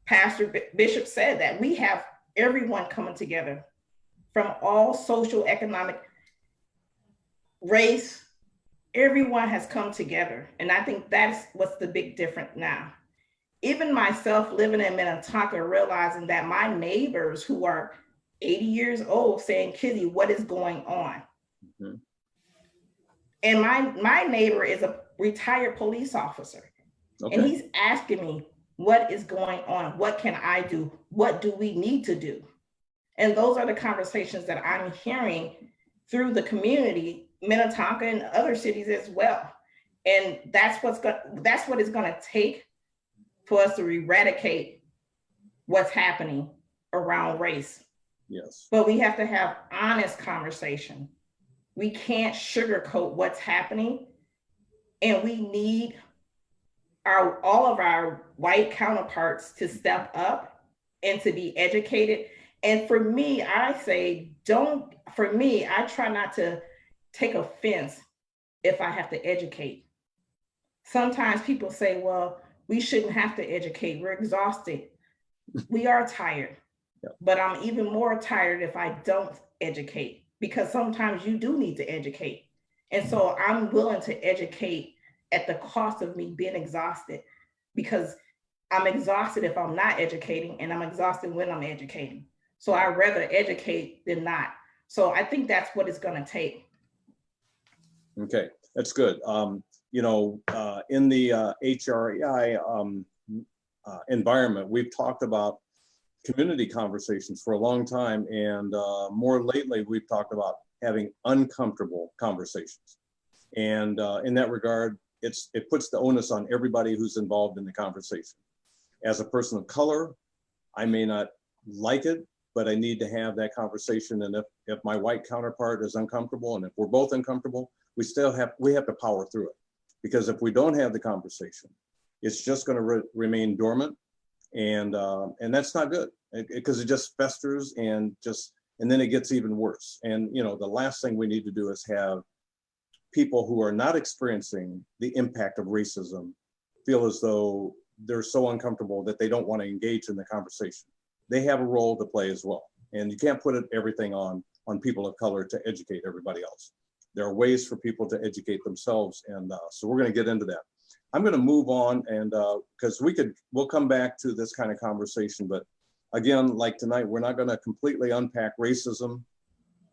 Pastor Bishop said, that we have everyone coming together from all social, economic, race. Everyone has come together. And I think that's what's the big difference now. Even myself living in Minnetonka, realizing that my neighbors who are 80 years old saying, Kizzy, what is going on? Mm-hmm. And my neighbor is a retired police officer. Okay. And he's asking me, what is going on? What can I do? What do we need to do? And those are the conversations that I'm hearing through the community, Minnetonka and other cities as well. And that's what it's going to take for us to eradicate what's happening around race. Yes. But we have to have honest conversation. We can't sugarcoat what's happening. And we need all of our white counterparts to step up and to be educated. And for me, I try not to take offense if I have to educate. Sometimes people say, well, we shouldn't have to educate. We're exhausted. We are tired. Yep. But I'm even more tired if I don't educate, because sometimes you do need to educate. And so I'm willing to educate at the cost of me being exhausted, because I'm exhausted if I'm not educating, and I'm exhausted when I'm educating. So I'd rather educate than not. So I think that's what it's going to take. Okay, that's good. In the HREI environment, we've talked about community conversations for a long time, and more lately, we've talked about having uncomfortable conversations. And in that regard, it puts the onus on everybody who's involved in the conversation. As a person of color, I may not like it, but I need to have that conversation. And if my white counterpart is uncomfortable, and if we're both uncomfortable, we have to power through it. Because if we don't have the conversation, it's just going to remain dormant, and that's not good, because it just festers and then it gets even worse. And the last thing we need to do is have people who are not experiencing the impact of racism feel as though they're so uncomfortable that they don't want to engage in the conversation. They have a role to play as well. And you can't put everything on people of color to educate everybody else. There are ways for people to educate themselves. And so we're going to get into that. I'm going to move on, and because we'll come back to this kind of conversation. But again, like tonight, we're not going to completely unpack racism,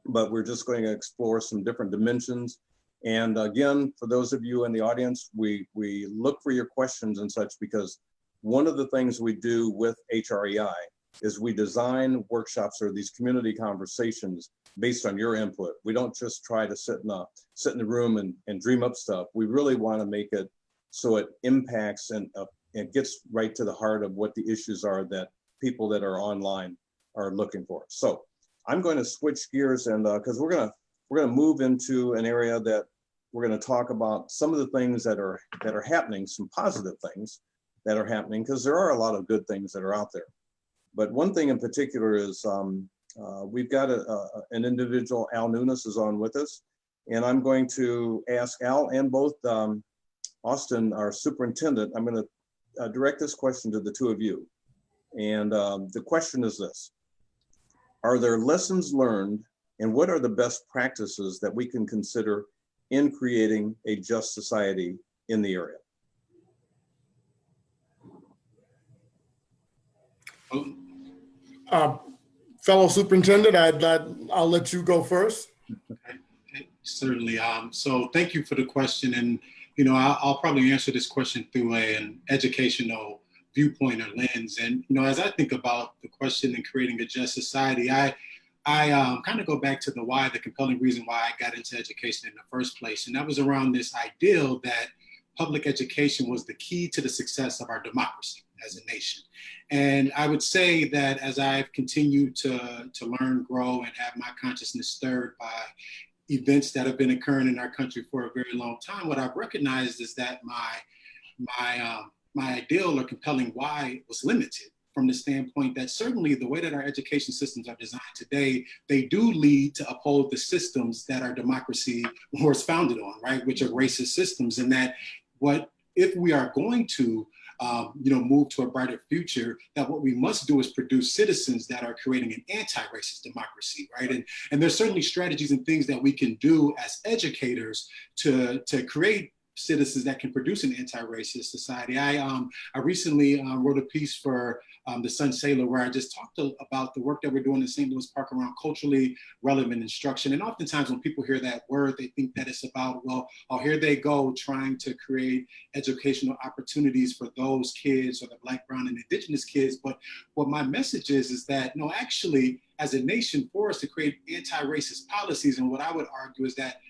but we're just going to explore some different dimensions. And again, for those of you in the audience, we look for your questions and such, because one of the things we do with HREI is we design workshops or these community conversations based on your input. We don't just try to sit in the room and dream up stuff. We really want to make it so it impacts and it gets right to the heart of what the issues are that people that are online are looking for. So I'm going to switch gears, and because we're going to move into an area that we're going to talk about some of the things that are happening, some positive things that are happening, because there are a lot of good things that are out there. But one thing in particular is we've got an individual, Al Nunes, is on with us, and I'm going to ask Al and both Austin, our superintendent. I'm going to direct this question to the two of you. And the question is this: are there lessons learned, and what are the best practices that we can consider in creating a just society in the area? Fellow superintendent, I'll let you go first. Okay. Certainly. So thank you for the question. And, I'll probably answer this question through an educational viewpoint or lens. And, as I think about the question in creating a just society, I kind of go back to the compelling reason why I got into education in the first place. And that was around this ideal that public education was the key to the success of our democracy as a nation. And I would say that as I've continued to learn, grow, and have my consciousness stirred by events that have been occurring in our country for a very long time, what I've recognized is that my ideal or compelling why was limited, from the standpoint that certainly the way that our education systems are designed today, they do lead to uphold the systems that our democracy was founded on, right, which are racist systems. And that if we are going to move to a brighter future, that what we must do is produce citizens that are creating an anti-racist democracy, right? And there's certainly strategies and things that we can do as educators to create citizens that can produce an anti-racist society. I recently wrote a piece for the Sun Sailor where I just talked about the work that we're doing in St. Louis Park around culturally relevant instruction. And oftentimes when people hear that word, they think that it's about, well, oh, here they go trying to create educational opportunities for those kids or the Black, Brown, and Indigenous kids. But what my message is that, no, actually, as a nation, for us to create anti-racist policies, and what I would argue is that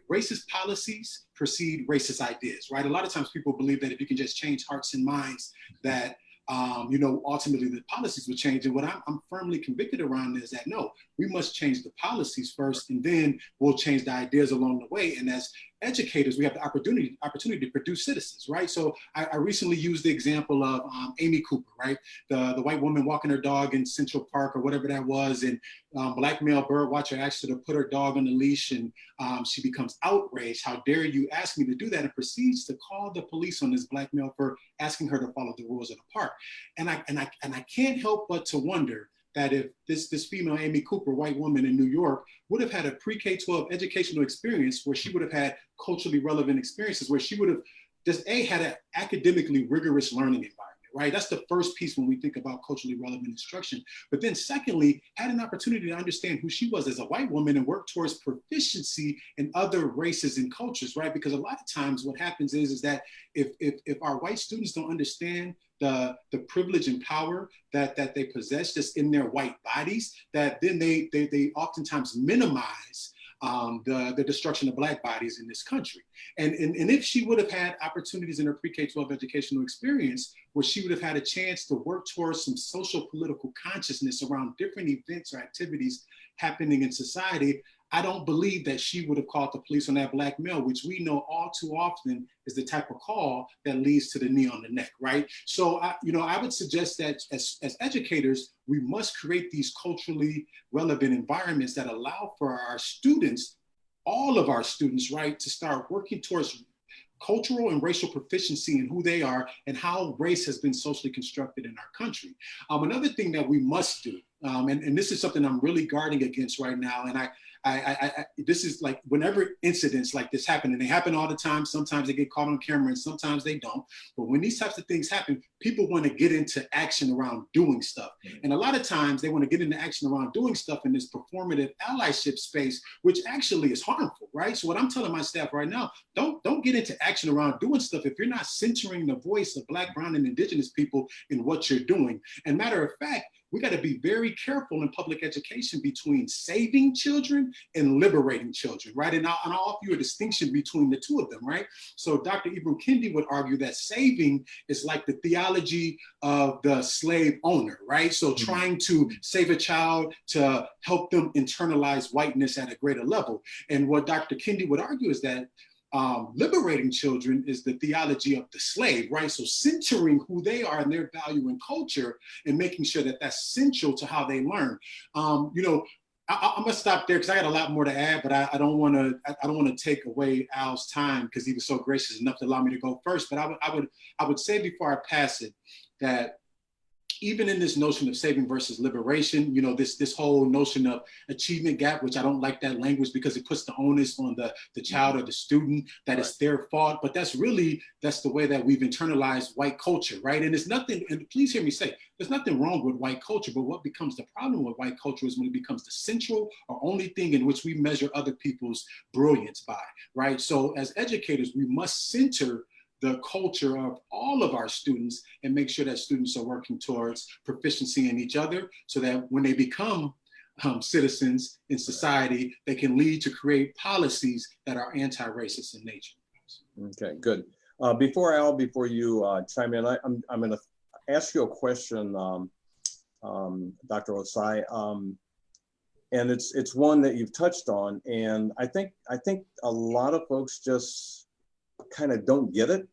racist policies precede racist ideas, right? A lot of times people believe that if you can just change hearts and minds, that ultimately the policies would change. And what I'm firmly convicted around is that no, we must change the policies first, and then we'll change the ideas along the way. And as educators, we have the opportunity to produce citizens, right? So I recently used the example of Amy Cooper, right? The white woman walking her dog in Central Park or whatever that was, and black male bird watcher asked her to put her dog on the leash, and she becomes outraged. How dare you ask me to do that? And proceeds to call the police on this black male for asking her to follow the rules of the park. And I can't help but to wonder that if this female Amy Cooper, white woman in New York, would have had a pre-K-12 educational experience where she would have had culturally relevant experiences, where she would have just had an academically rigorous learning environment, right? That's the first piece when we think about culturally relevant instruction. But then secondly, had an opportunity to understand who she was as a white woman and work towards proficiency in other races and cultures, right? Because a lot of times what happens is that if our white students don't understand the privilege and power that they possess just in their white bodies, that then they oftentimes minimize the destruction of Black bodies in this country. And if she would have had opportunities in her pre-K-12 educational experience where she would have had a chance to work towards some social political consciousness around different events or activities happening in society, I don't believe that she would have called the police on that black male, which we know all too often is the type of call that leads to the knee on the neck, right? So, I would suggest that as educators, we must create these culturally relevant environments that allow for our students, all of our students, right, to start working towards cultural and racial proficiency in who they are and how race has been socially constructed in our country. Another thing that we must do, and this is something I'm really guarding against right now, and this is like whenever incidents like this happen, and they happen all the time, sometimes they get caught on camera and sometimes they don't. But when these types of things happen, people want to get into action around doing stuff. And a lot of times they want to get into action around doing stuff in this performative allyship space, which actually is harmful, right? So what I'm telling my staff right now, don't get into action around doing stuff if you're not centering the voice of Black, Brown, and Indigenous people in what you're doing. And matter of fact, we got to be very careful in public education between saving children and liberating children, right? And I'll offer you a distinction between the two of them, right? So Dr. Ibram Kendi would argue that saving is like the theology of the slave owner, right? So trying to save a child to help them internalize whiteness at a greater level. And what Dr. Kendi would argue is that liberating children is the theology of the slave, right? So centering who they are and their value and culture and making sure that that's central to how they learn. I'm gonna stop there because I got a lot more to add, but I don't want to take away Al's time because he was so gracious enough to allow me to go first. But I would say before I pass it that even in this notion of saving versus liberation, this whole notion of achievement gap, which I don't like that language because it puts the onus on the child or the student that it's their fault. But that's the way that we've internalized white culture, right? And it's nothing, and please hear me say, there's nothing wrong with white culture, but what becomes the problem with white culture is when it becomes the central or only thing in which we measure other people's brilliance by, right? So as educators, we must center the culture of all of our students and make sure that students are working towards proficiency in each other so that when they become citizens in society, they can lead to create policies that are anti-racist in nature. Okay, good. Before you chime in, I'm going to ask you a question, Dr. Osai, and it's one that you've touched on, and I think a lot of folks just kind of don't get it.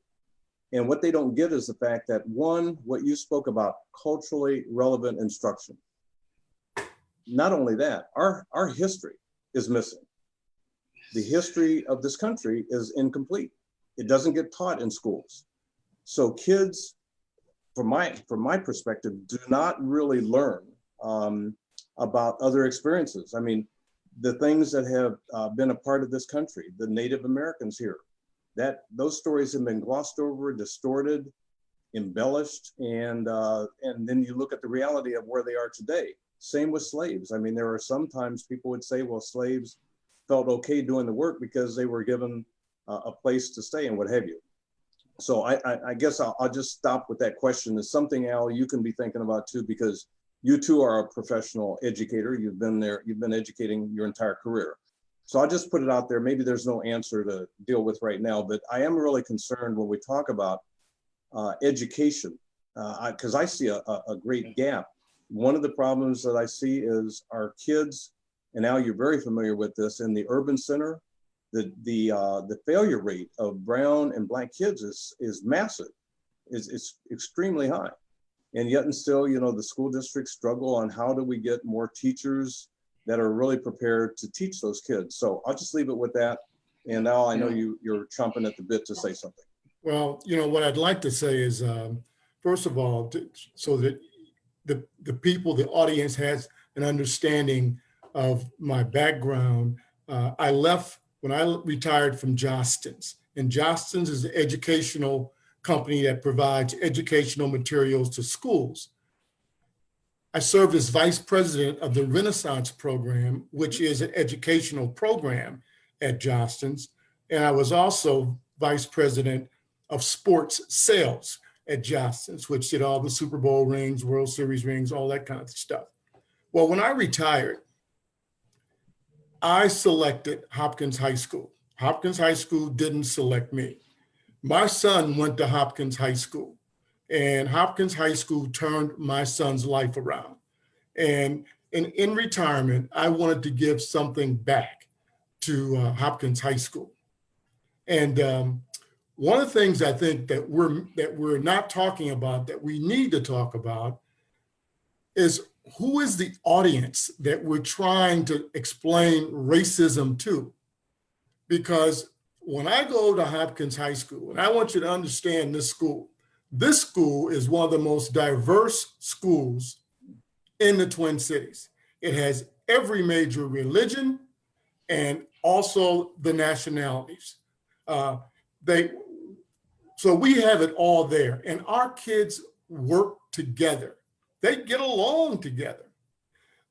And what they don't get is the fact that one, what you spoke about, culturally relevant instruction. Not only that, our history is missing. The history of this country is incomplete. It doesn't get taught in schools. So kids, from my perspective, do not really learn about other experiences. I mean, the things that have been a part of this country, the Native Americans here, those stories have been glossed over, distorted, embellished, and then you look at the reality of where they are today. Same with slaves. I mean, there are sometimes people would say, well, slaves felt okay doing the work because they were given a place to stay and what have you. So I guess I'll just stop with that question. It's something, Al, you can be thinking about too, because you too are a professional educator. You've been educating your entire career. So I'll just put it out there. Maybe there's no answer to deal with right now, but I am really concerned when we talk about education because I see a great gap. One of the problems that I see is our kids, and now you're very familiar with this, in the urban center, the failure rate of brown and black kids is massive. It's extremely high. And yet and still, you know, the school districts struggle on how do we get more teachers that are really prepared to teach those kids. So I'll just leave it with that. And now I know you're chomping at the bit to say something. Well, you know, what I'd like to say is, first of all, so that the people, the audience has an understanding of my background. I left when I retired from Johnston's, and Johnston's is an educational company that provides educational materials to schools. I served as vice president of the Renaissance program, which is an educational program at Johnston's. And I was also vice president of sports sales at Johnston's, which did all the Super Bowl rings, World Series rings, all that kind of stuff. Well, when I retired, I selected Hopkins High School. Hopkins High School didn't select me. My son went to Hopkins High School, and Hopkins High School turned my son's life around. And in retirement, I wanted to give something back to Hopkins High School. And one of the things I think that we're not talking about that we need to talk about is who is the audience that we're trying to explain racism to? Because when I go to Hopkins High School, and I want you to understand this school is one of the most diverse schools in the Twin Cities. It has every major religion and also the nationalities. So we have it all there, and our kids work together. They get along together.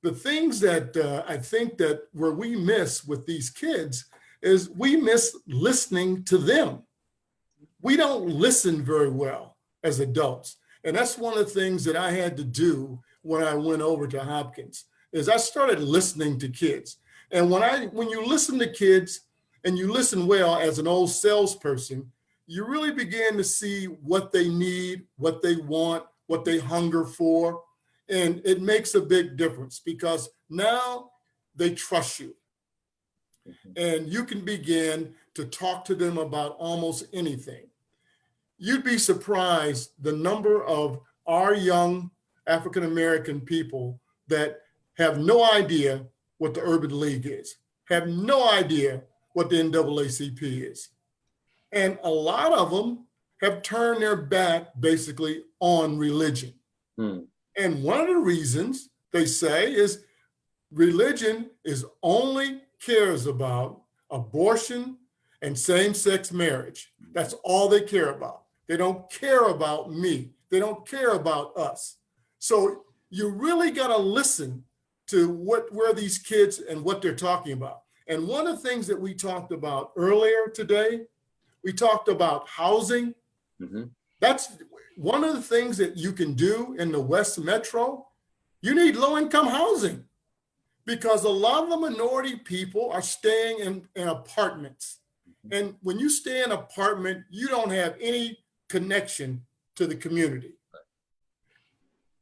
The things that I think that where we miss with these kids is we miss listening to them. We don't listen very well as adults. And that's one of the things that I had to do when I went over to Hopkins, is I started listening to kids. And when you listen to kids and you listen well as an old salesperson, you really begin to see what they need, what they want, what they hunger for. And it makes a big difference because now they trust you. And you can begin to talk to them about almost anything. You'd be surprised the number of our young African-American people that have no idea what the Urban League is, have no idea what the NAACP is. And a lot of them have turned their back basically on religion. And one of the reasons they say is religion only cares about abortion and same-sex marriage. That's all they care about. They don't care about me. They don't care about us. So you really got to listen to where these kids and what they're talking about. And one of the things that we talked about earlier today, we talked about housing. That's one of the things that you can do in the West Metro. You need low-income housing because a lot of the minority people are staying in apartments. And when you stay in an apartment, you don't have any connection to the community.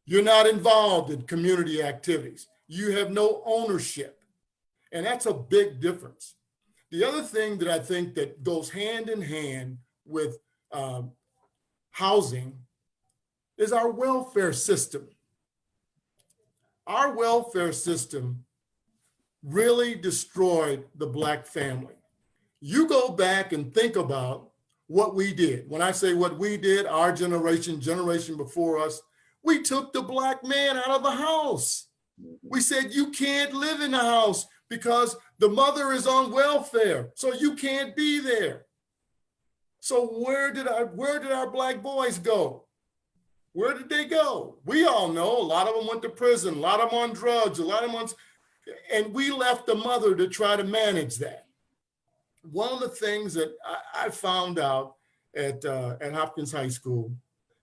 You're not involved in community activities. You have no ownership. And that's a big difference. The other thing that I think that goes hand in hand with housing is our welfare system. Our welfare system really destroyed the Black family. You go back and think about what we did. When I say what we did, our generation before us, we took the Black man out of the house. We said, you can't live in the house because the mother is on welfare, so you can't be there. So where did our Black boys go? Where did they go? We all know a lot of them went to prison, a lot of them on drugs, a lot of them on, and we left the mother to try to manage that. One of the things that I found out at Hopkins High School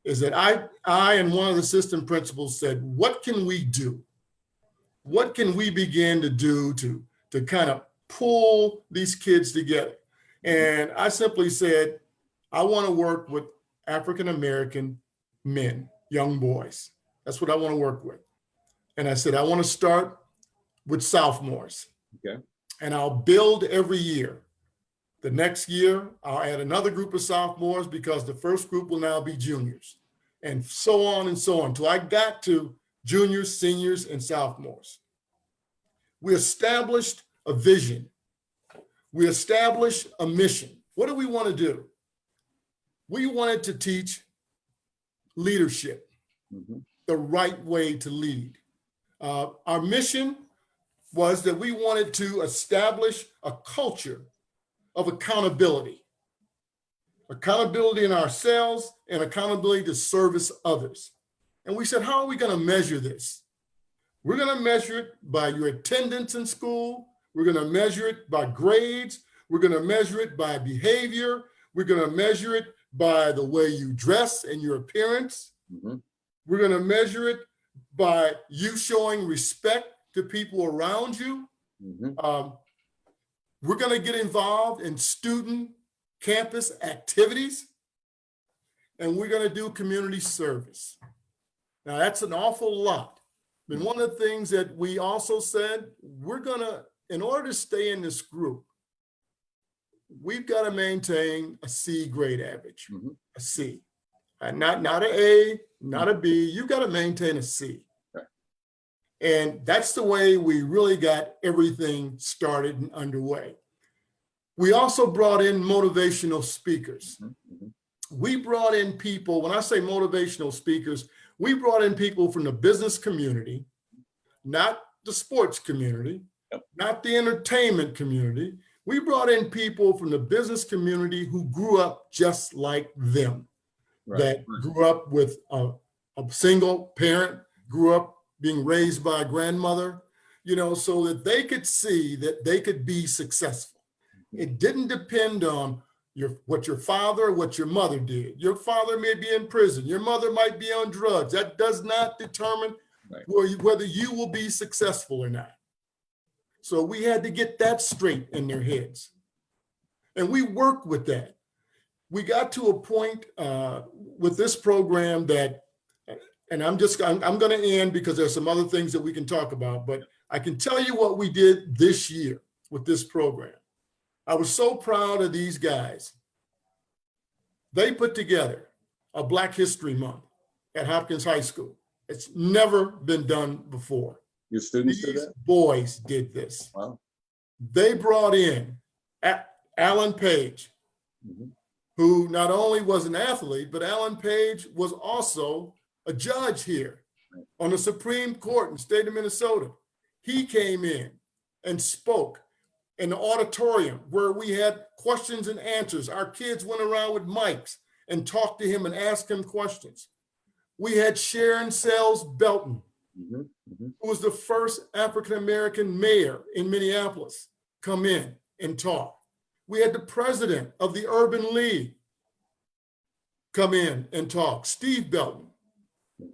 is that I and one of the assistant principals said, what can we do? What can we begin to do to kind of pull these kids together? And I simply said, I want to work with African-American men, young boys. That's what I want to work with. And I said, I want to start with sophomores. Okay. And I'll build every year. The next year, I'll add another group of sophomores because the first group will now be juniors, and so on and so on, till I got to juniors, seniors, and sophomores. We established a vision. We established a mission. What do we want to do? We wanted to teach leadership, the right way to lead. Our mission was that we wanted to establish a culture of accountability in ourselves and accountability to service others. And we said, how are we going to measure this? We're going to measure it by your attendance in school. We're going to measure it by grades. We're going to measure it by behavior. We're going to measure it by the way you dress and your appearance. We're going to measure it by you showing respect to people around you. We're going to get involved in student campus activities, and we're going to do community service. Now, that's an awful lot. And one of the things that we also said, we're going to, in order to stay in this group, we've got to maintain a C grade average, a C. Not an A, not a B. You've got to maintain a C. And that's the way we really got everything started and underway. We also brought in motivational speakers. We brought in people, when I say motivational speakers, we brought in people from the business community, not the sports community, not the entertainment community. We brought in people from the business community who grew up just like them, that grew up with a single parent, grew up being raised by a grandmother, you know, so that they could see that they could be successful. It didn't depend on what your father or what your mother did. Your father may be in prison. Your mother might be on drugs. That does not determine whether you will be successful or not. So we had to get that straight in their heads. And we worked with that. We got to a point with this program that, and I'm going to end because there's some other things that we can talk about, but I can tell you what we did this year with this program. I was so proud of these guys. They put together a Black History Month at Hopkins High School. It's never been done before. Your students did These that? boys did this. Wow. They brought in Alan Page, who not only was an athlete, but Alan Page was also a judge here on the Supreme Court in the state of Minnesota. He came in and spoke in the auditorium where we had questions and answers. Our kids went around with mics and talked to him and asked him questions. We had Sharon Sells Belton, who was the first African-American mayor in Minneapolis, come in and talk. We had the president of the Urban League come in and talk, Steve Belton.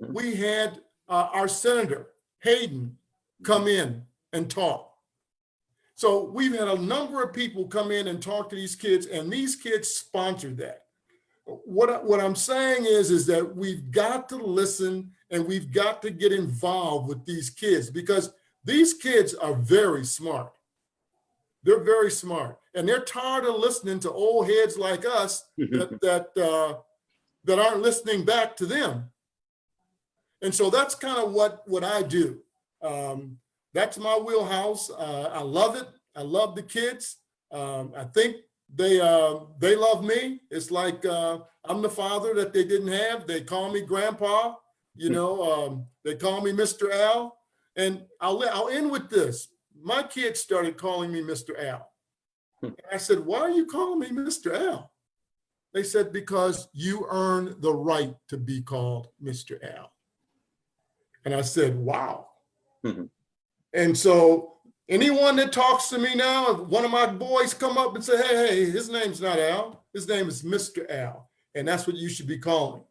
We had our Senator Hayden come in and talk. So we've had a number of people come in and talk to these kids, and these kids sponsored that. What I'm saying is that we've got to listen and we've got to get involved with these kids, because these kids are very smart. They're very smart, and they're tired of listening to old heads like us that aren't listening back to them. And so that's kind of what I do. That's my wheelhouse. I love it. I love the kids. I think they love me. It's like I'm the father that they didn't have. They call me Grandpa. You know, they call me Mr. Al. And I'll end with this. My kids started calling me Mr. Al. And I said, "Why are you calling me Mr. Al?" They said, "Because you earn the right to be called Mr. Al." And I said, "Wow." And so anyone that talks to me now, if one of my boys come up and say, hey, his name's not Al, his name is Mr. Al, and that's what you should be calling.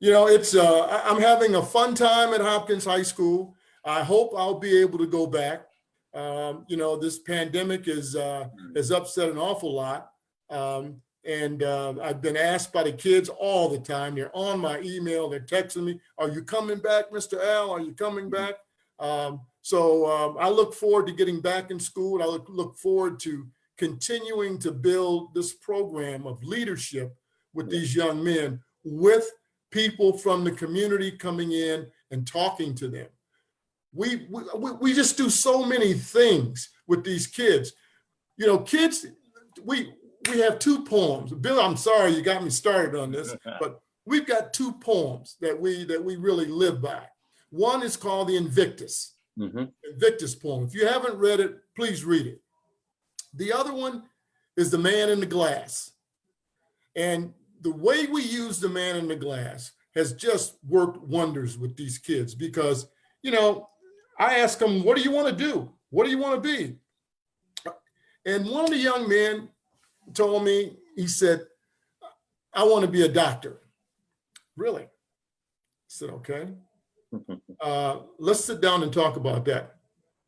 You know, it's I'm having a fun time at Hopkins High School. I hope I'll be able to go back. You know, this pandemic has upset an awful lot. And I've been asked by the kids all the time. They're on my email. They're texting me, "Are you coming back, Mr. Al? Are you coming back?" So I look forward to getting back in school. I look forward to continuing to build this program of leadership with these young men, with people from the community coming in and talking to them. We just do so many things with these kids. You know, kids, we have two poems. Bill, I'm sorry you got me started on this, but we've got two poems that we really live by. One is called the Invictus. Invictus poem. If you haven't read it, please read it. The other one is The Man in the Glass. And the way we use The Man in the Glass has just worked wonders with these kids because, you know, I ask them, "What do you want to do? What do you want to be?" And one of the young men told me, he said, "I want to be a doctor." Really? I said, "Okay. Let's sit down and talk about that.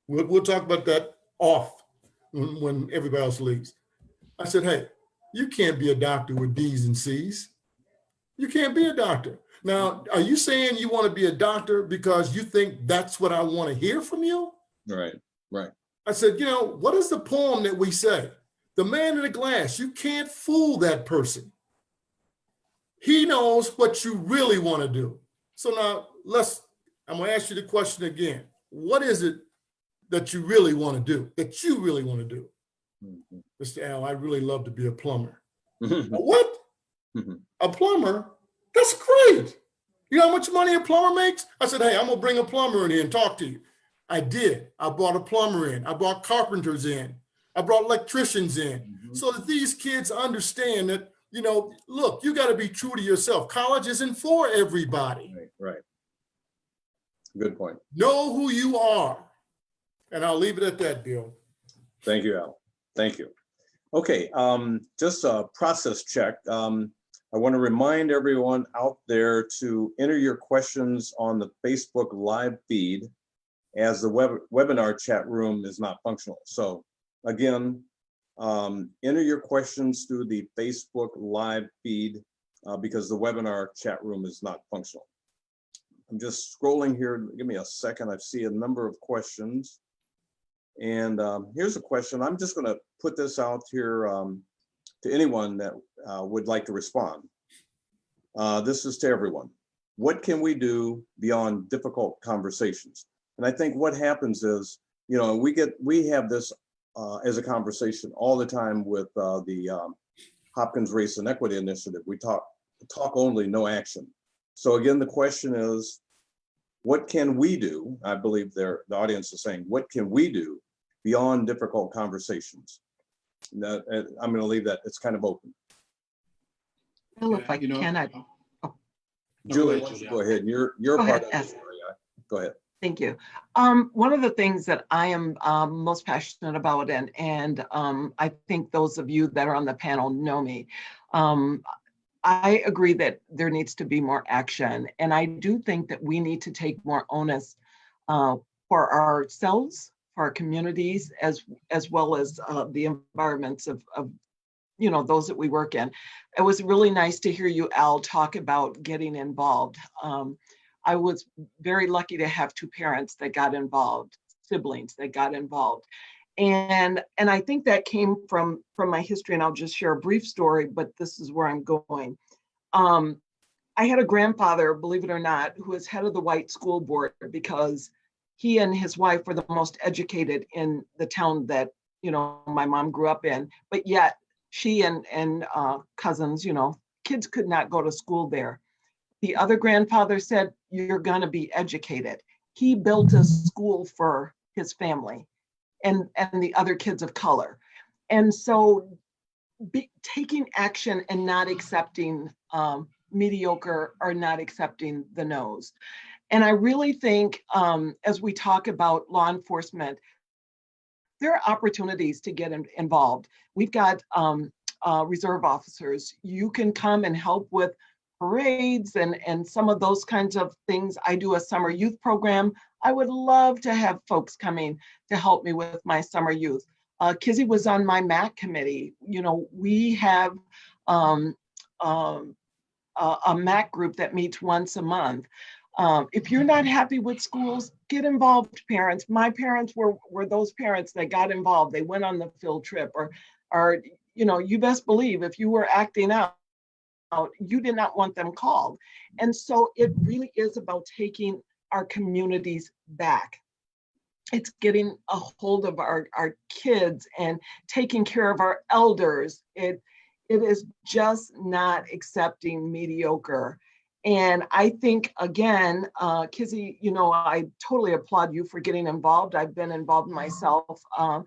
We'll talk about that off when everybody else leaves." I said, "Hey, you can't be a doctor with D's and C's. You can't be a doctor. Now, are you saying you want to be a doctor because you think that's what I want to hear from you?" Right. I said, "You know, what is the poem that we say? The man in the glass, you can't fool that person. He knows what you really want to do." So now I'm going to ask you the question again. What is it that you really want to do, Mr. Al, "I really love to be a plumber." "What? A plumber? That's great. You know how much money a plumber makes?" I said, "Hey, I'm going to bring a plumber in here and talk to you." I did. I brought a plumber in. I brought carpenters in. I brought electricians in so that these kids understand that, you know, look, you got to be true to yourself. College isn't for everybody. Right. Good point. Know who you are. And I'll leave it at that, Bill. Thank you, Al. Thank you. Okay, just a process check. I want to remind everyone out there to enter your questions on the Facebook live feed as the webinar chat room is not functional. So again, enter your questions through the Facebook live feed because the webinar chat room is not functional. I'm just scrolling here. Give me a second. I see a number of questions. And here's a question. I'm just going to put this out here to anyone that would like to respond. This is to everyone. What can we do beyond difficult conversations? And I think what happens is, you know, we have this as a conversation all the time with the Hopkins Race and Equity Initiative. We talk only, no action. So again, the question is, what can we do? I believe the audience is saying, what can we do beyond difficult conversations? Now, I'm going to leave that. It's kind of open. Well, if I can, Julie, why don't you go ahead? You're part of this area. Go ahead. Thank you. One of the things that I am most passionate about, and I think those of you that are on the panel know me, I agree that there needs to be more action. And I do think that we need to take more onus for ourselves, for our communities, as well as the environments of you know, those that we work in. It was really nice to hear you, Al, talk about getting involved. I was very lucky to have two parents that got involved, siblings that got involved. And I think that came from my history, and I'll just share a brief story, but this is where I'm going. I had a grandfather, believe it or not, who was head of the white school board because he and his wife were the most educated in the town that, you know, my mom grew up in, but yet she and cousins, you know, kids could not go to school there. The other grandfather said, "You're going to be educated." He built a school for his family and the other kids of color. And so taking action and not accepting mediocre or not accepting the no's. And I really think as we talk about law enforcement, there are opportunities to get involved. We've got reserve officers. You can come and help with parades and some of those kinds of things. I do a summer youth program. I would love to have folks coming to help me with my summer youth. Kizzy was on my MAC committee. You know, we have um, um, a MAC group that meets once a month. If you're not happy with schools, get involved, parents. My parents were those parents that got involved. They went on the field trip, or you best believe if you were acting out, you did not want them called. And so it really is about taking our communities back. It's getting a hold of our kids and taking care of our elders. It is just not accepting mediocre. And I think, again, Kizzy, I totally applaud you for getting involved. I've been involved myself on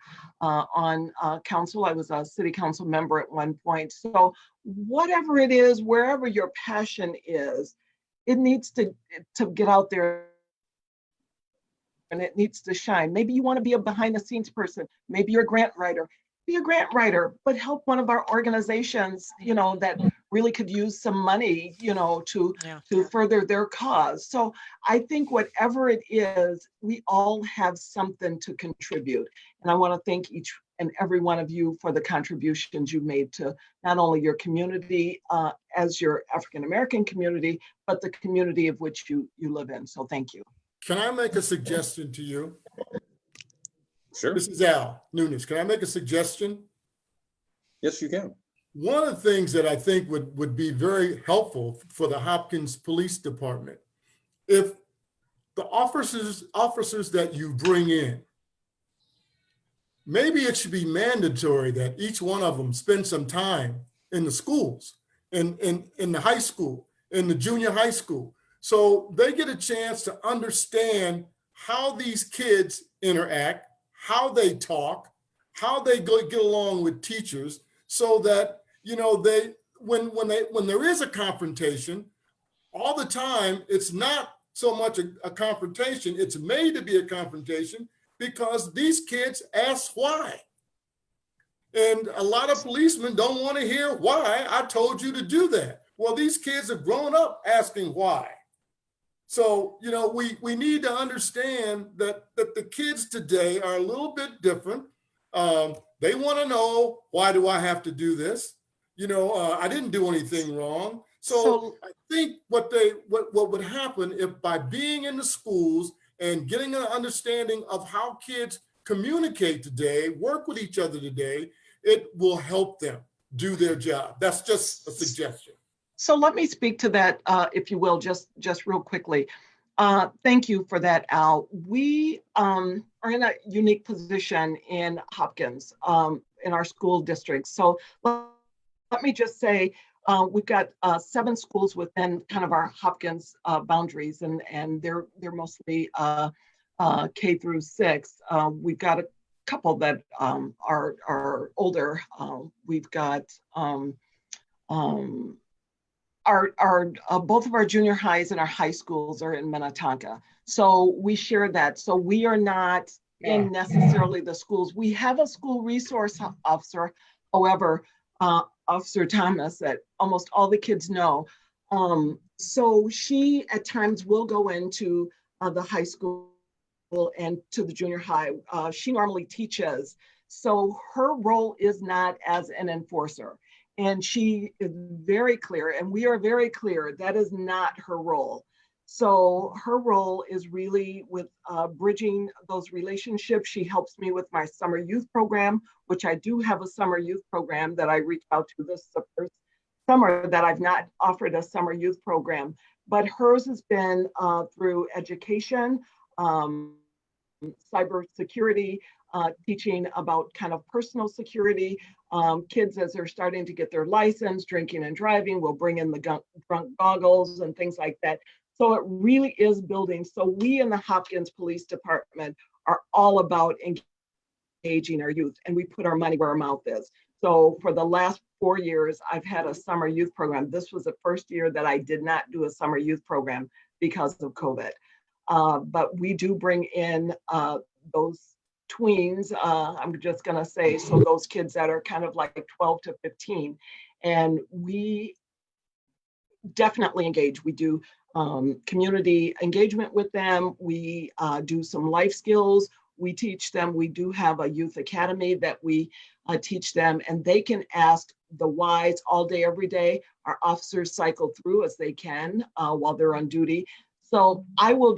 council. I was a city council member at one point. So whatever it is, wherever your passion is, it needs to get out there and it needs to shine. Maybe you want to be a behind the scenes person. Maybe you're a grant writer. Be a grant writer, but help one of our organizations, that really could use some money, to further their cause. So I think whatever it is, we all have something to contribute. And I want to thank each and every one of you for the contributions you made to not only your community as your African-American community, but the community of which you live in. So thank you. Can I make a suggestion to you? Sure. This is Al Nunes. Can I make a suggestion? Yes, you can. One of the things that I think would be very helpful for the Hopkins Police Department, if the officers that you bring in, maybe it should be mandatory that each one of them spend some time in the schools, in the high school, in the junior high school, so they get a chance to understand how these kids interact, how they talk, how they get along with teachers, so that they when there is a confrontation, all the time it's not so much a confrontation, it's made to be a confrontation because these kids ask why. And a lot of policemen don't want to hear why I told you to do that. Well, these kids have grown up asking why. So, we need to understand that the kids today are a little bit different. They want to know, why do I have to do this? I didn't do anything wrong. So I think what would happen if by being in the schools and getting an understanding of how kids communicate today, work with each other today, it will help them do their job. That's just a suggestion. So let me speak to that, if you will, just real quickly. Thank you for that, Al. We are in a unique position in Hopkins, in our school district. So let me just say, we've got 7 schools within kind of our Hopkins boundaries, and they're mostly K through 6. We've got a couple that are older. We've got both of our junior highs and our high schools are in Minnetonka. So we share that. So we are not in necessarily the schools. We have a school resource officer, however, Officer Thomas, that almost all the kids know. So she at times will go into the high school and to the junior high. She normally teaches. So her role is not as an enforcer. And she is very clear, and we are very clear, that is not her role. So her role is really with bridging those relationships. She helps me with my summer youth program, which I do have a summer youth program that I reached out to this first summer that I've not offered a summer youth program. But hers has been through education, cybersecurity, teaching about kind of personal security. Kids, as they're starting to get their license, drinking and driving, we'll bring in the drunk goggles and things like that. So it really is building. So we in the Hopkins Police Department are all about engaging our youth, and we put our money where our mouth is. So for the last 4 years, I've had a summer youth program. This was the first year that I did not do a summer youth program because of COVID. But we do bring in those tweens, I'm just gonna say, so those kids that are kind of like 12 to 15, and we definitely engage. We do community engagement with them. We do some life skills. We teach them. We do have a youth academy that we teach them, and they can ask the whys all day, every day. Our officers cycle through as they can while they're on duty. So I will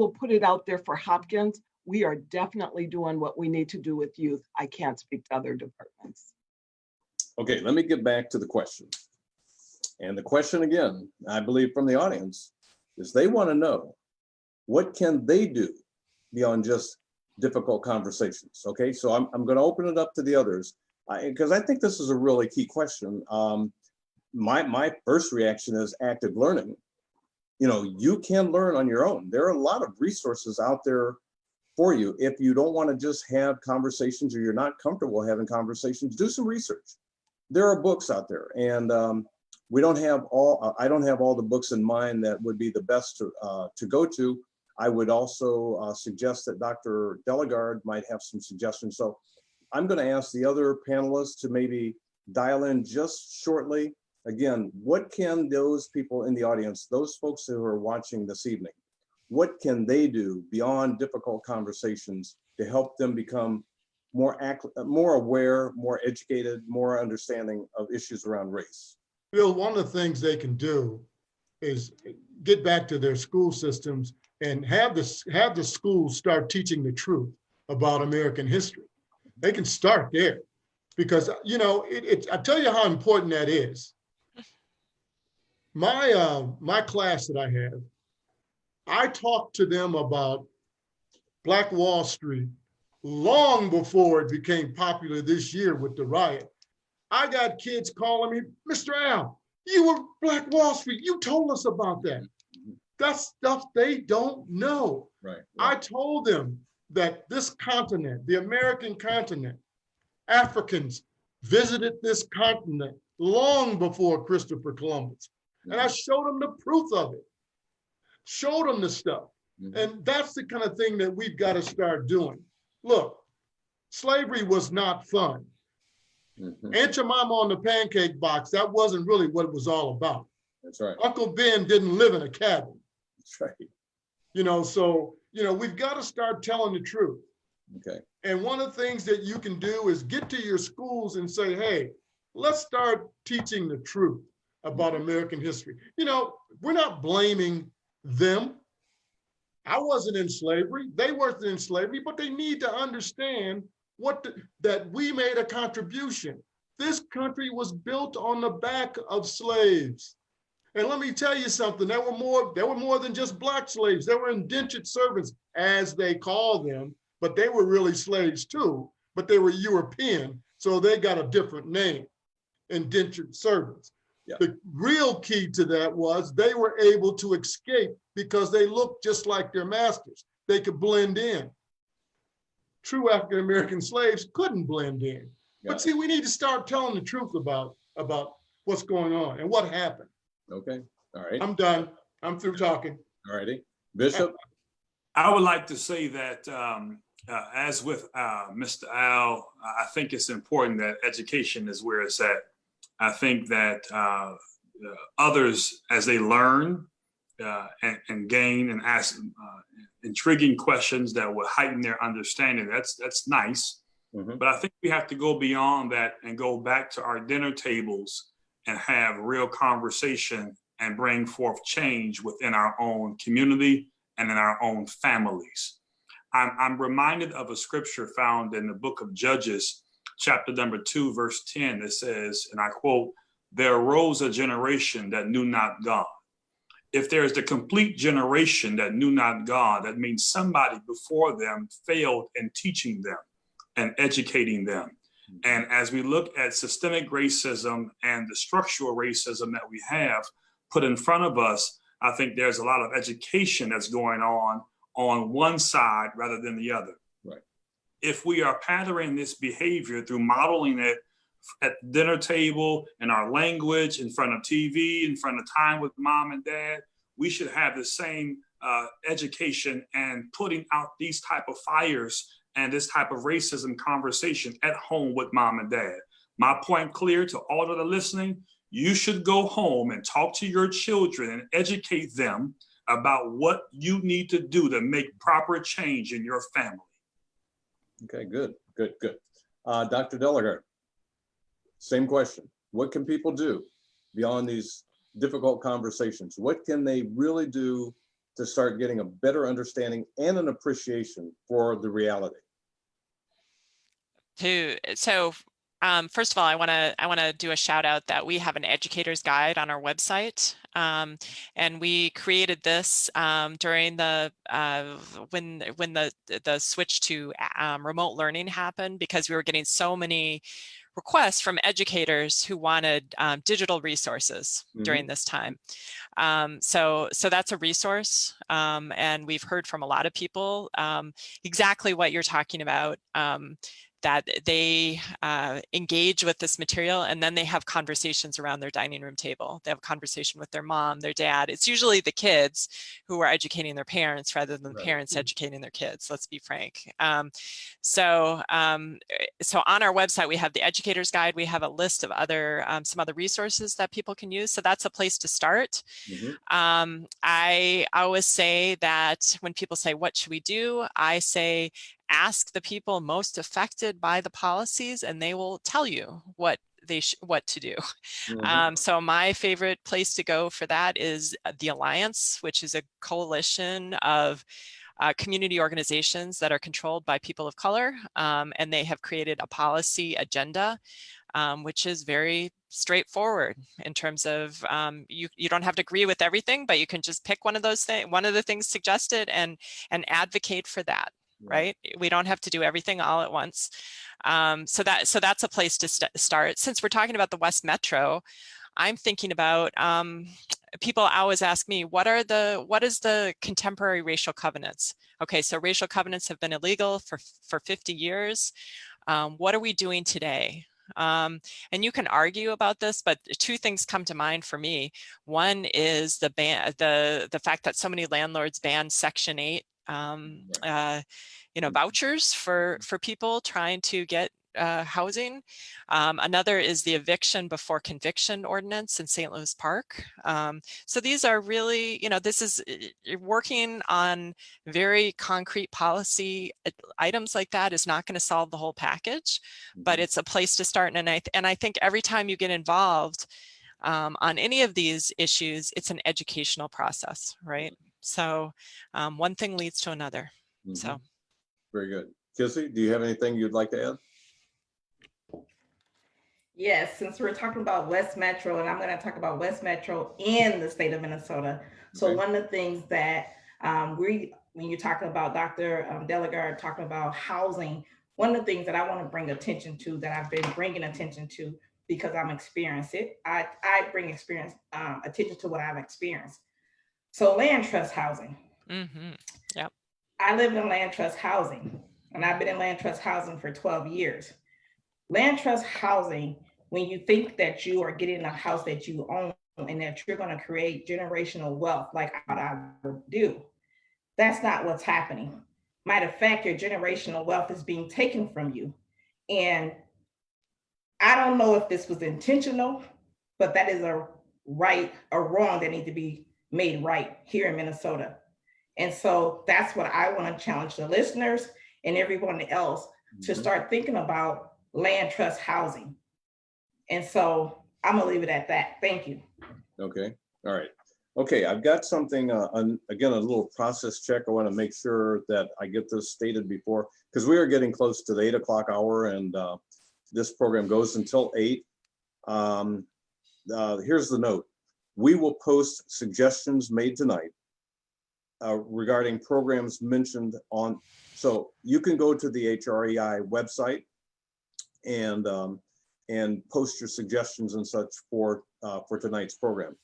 put it out there for Hopkins. We are definitely doing what we need to do with youth. I can't speak to other departments. Okay, let me get back to the question. And the question again, I believe from the audience, is they want to know, what can they do beyond just difficult conversations? Okay, so I'm going to open it up to the others because I think this is a really key question. My first reaction is active learning. You know, you can learn on your own. There are a lot of resources out there for you. If you don't want to just have conversations or you're not comfortable having conversations, do some research. There are books out there, and I don't have all the books in mind that would be the best to go to. I would also suggest that Dr. Delegard might have some suggestions. So I'm going to ask the other panelists to maybe dial in just shortly. Again, what can those people in the audience, those folks who are watching this evening, what can they do beyond difficult conversations to help them become more aware, more educated, more understanding of issues around race? Bill, one of the things they can do is get back to their school systems and have the schools start teaching the truth about American history. They can start there because, you know, I tell you how important that is. My class that I have, I talked to them about Black Wall Street long before it became popular this year with the riot. I got kids calling me, Mr. Al, you were Black Wall Street. You told us about that. That's stuff they don't know. Right. I told them that this continent, the American continent, Africans visited this continent long before Christopher Columbus. And I showed them the proof of it, showed them the stuff. And that's the kind of thing that we've got to start doing. Look, slavery was not fun. Aunt Jemima on the pancake box, that wasn't really what it was all about. That's right. Uncle Ben didn't live in a cabin. That's right. You know, so, you know, we've got to start telling the truth. Okay. And one of the things that you can do is get to your schools and say, hey, let's start teaching the truth about American history. You know, we're not blaming them. I wasn't in slavery. They weren't in slavery, but they need to understand that we made a contribution. This country was built on the back of slaves. And let me tell you something, there were more than just Black slaves. There were indentured servants, as they call them, but they were really slaves too, but they were European, so they got a different name, indentured servants. Yeah. The real key to that was they were able to escape because they looked just like their masters. They could blend in. True African-American slaves couldn't blend in. Yeah. But see, we need to start telling the truth about what's going on and what happened. Okay, all right. I'm done. I'm through talking. All righty. Bishop? I would like to say that as with Mr. Al, I think it's important that education is where it's at. I think that others, as they learn and gain and ask intriguing questions that will heighten their understanding, that's nice. But I think we have to go beyond that and go back to our dinner tables and have real conversation and bring forth change within our own community and in our own families. I'm reminded of a scripture found in the book of Judges, chapter number 2, verse 10, that says, and I quote, "There arose a generation that knew not God." If there's the complete generation that knew not God, that means somebody before them failed in teaching them and educating them. And as we look at systemic racism and the structural racism that we have put in front of us, I think there's a lot of education that's going on one side rather than the other. Right. If we are patterning this behavior through modeling it at the dinner table, in our language, in front of TV, in front of time with mom and dad, we should have the same education and putting out these type of fires and this type of racism conversation at home with mom and dad. My point clear to all that are listening, you should go home and talk to your children and educate them about what you need to do to make proper change in your family. Okay, good. Dr. Delegard. same question. What can people do beyond these difficult conversations? What can they really do to start getting a better understanding and an appreciation for the reality? First of all, I want to do a shout out that we have an educator's guide on our website, and we created this during the when the switch to remote learning happened, because we were getting so many requests from educators who wanted digital resources during this time. So that's a resource, and we've heard from a lot of people exactly what you're talking about. That they engage with this material, and then they have conversations around their dining room table. They have a conversation with their mom, their dad. It's usually the kids who are educating their parents rather than the parents educating their kids, let's be frank. So on our website, we have the educator's guide. We have a list of other some other resources that people can use. So that's a place to start. I always say that when people say, what should we do? I say, ask the people most affected by the policies, and they will tell you what to do. So my favorite place to go for that is the Alliance, which is a coalition of community organizations that are controlled by people of color, and they have created a policy agenda, which is very straightforward in terms of you don't have to agree with everything, but you can just pick one of those things, one of the things suggested, and advocate for that. Right? We don't have to do everything all at once. So that's a place to start. Since we're talking about the West Metro, I'm thinking about people always ask me, what is the contemporary racial covenants? Okay, so racial covenants have been illegal for 50 years. What are we doing today? And you can argue about this, but two things come to mind for me. One is the fact that so many landlords ban Section 8 vouchers for people trying to get housing. Another is the eviction before conviction ordinance in St. Louis Park. So these are really, this is working on very concrete policy items like that is not going to solve the whole package, but it's a place to start. And I think every time you get involved on any of these issues, it's an educational process, right? So one thing leads to another. So very good. Kissy, do you have anything you'd like to add? Yes, since we're talking about West Metro, and I'm going to talk about West Metro in the state of Minnesota. So one of the things that when you're talking about Dr. Delegard talking about housing, one of the things that I want to bring attention to, that I've been bringing attention to because I'm experiencing it, I bring attention to what I've experienced. So land trust housing. Yep. I live in land trust housing, and I've been in land trust housing for 12 years. Land trust housing, when you think that you are getting a house that you own and that you're going to create generational wealth like I would do, that's not what's happening. Matter of fact, your generational wealth is being taken from you. And I don't know if this was intentional, but that is a wrong that needs to be made right here in Minnesota. And so that's what I want to challenge the listeners and everyone else to start thinking about land trust housing. And so I'm gonna leave it at that. Thank you. Okay, all right. Okay, I've got something, again, a little process check. I want to make sure that I get this stated before, because we are getting close to the 8 o'clock hour, and this program goes until 8. Here's the note. We will post suggestions made tonight regarding programs mentioned on, so you can go to the HREI website and post your suggestions and such for tonight's program.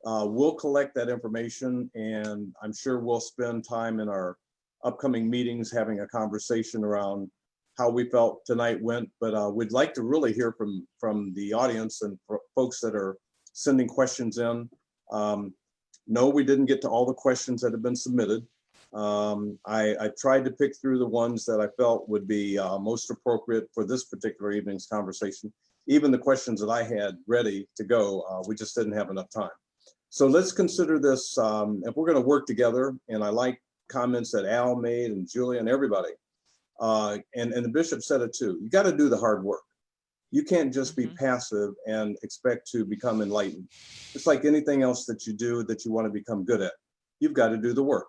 We'll collect that information, and I'm sure we'll spend time in our upcoming meetings having a conversation around how we felt tonight went. But we'd like to really hear from the audience and folks that are sending questions in. No, we didn't get to all the questions that have been submitted. I tried to pick through the ones that I felt would be most appropriate for this particular evening's conversation. Even the questions that I had ready to go, we just didn't have enough time. So let's consider this, if we're going to work together, and I like comments that Al made and Julia and everybody, and the bishop said it too, you got to do the hard work. You can't just be passive and expect to become enlightened. It's like anything else that you do that you want to become good at. You've got to do the work.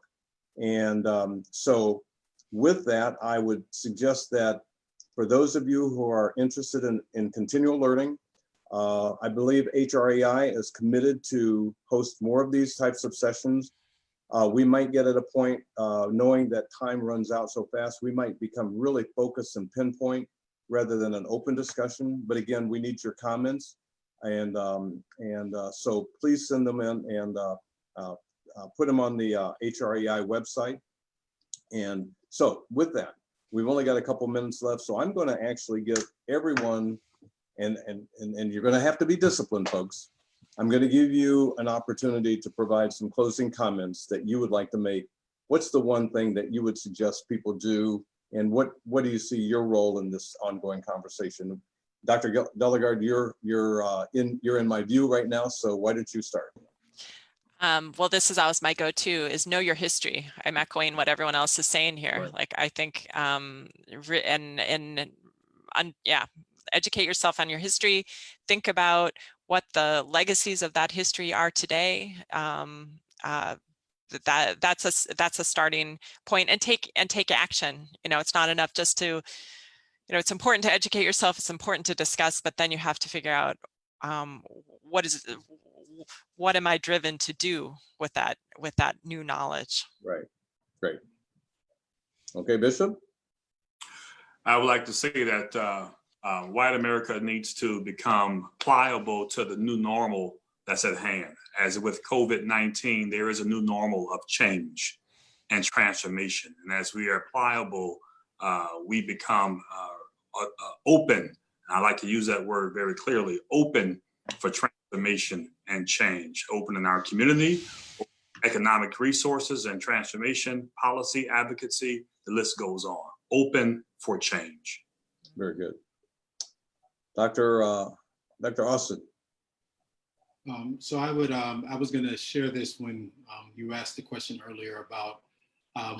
And so with that, I would suggest that for those of you who are interested in continual learning, I believe HREI is committed to host more of these types of sessions. We might get at a point, knowing that time runs out so fast, we might become really focused and pinpoint rather than an open discussion. But again, we need your comments. And so please send them in and put them on the HREI website. And so with that, we've only got a couple minutes left. So I'm going to actually give everyone, and you're going to have to be disciplined, folks. I'm going to give you an opportunity to provide some closing comments that you would like to make. What's the one thing that you would suggest people do? And what do you see your role in this ongoing conversation? Dr. Delegard, you're in my view right now, so why don't you start? Well, this is always my go-to is know your history. I'm echoing what everyone else is saying here. Right. Like, I think, yeah, educate yourself on your history. Think about what the legacies of that history are today. That's a starting point, and take action. You know, it's not enough just to, you know, it's important to educate yourself. It's important to discuss, but then you have to figure out what am I driven to do with that new knowledge. Right, great. Okay, Bishop? I would like to say that white America needs to become pliable to the new normal that's at hand. As with COVID-19, there is a new normal of change and transformation. And as we are pliable, we become open. And I like to use that word very clearly, open for transformation and change. Open in our community, economic resources and transformation, policy, advocacy, the list goes on. Open for change. Very good. Dr. Austin. So I was going to share this when you asked the question earlier about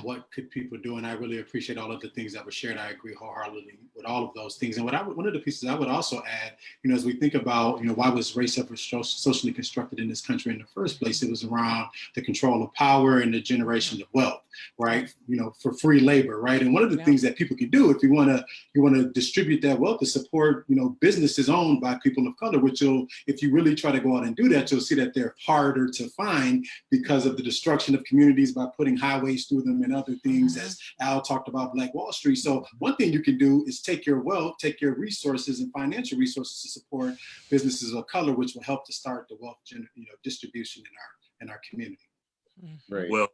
what could people do, and I really appreciate all of the things that were shared. I agree wholeheartedly with all of those things. And one of the pieces I would also add, you know, as we think about, you know, why was race ever socially constructed in this country in the first place? It was around the control of power and the generation of wealth, right? You know, for free labor, right? And one of the things that people can do if you want to distribute that wealth to support, you know, businesses owned by people of color, which if you really try to go out and do that, you'll see that they're harder to find because of the destruction of communities by putting highways through them and other things, as Al talked about Black Wall Street. So one thing you can do is take your wealth, take your resources and financial resources to support businesses of color, which will help to start the wealth distribution in our community. Great. Well,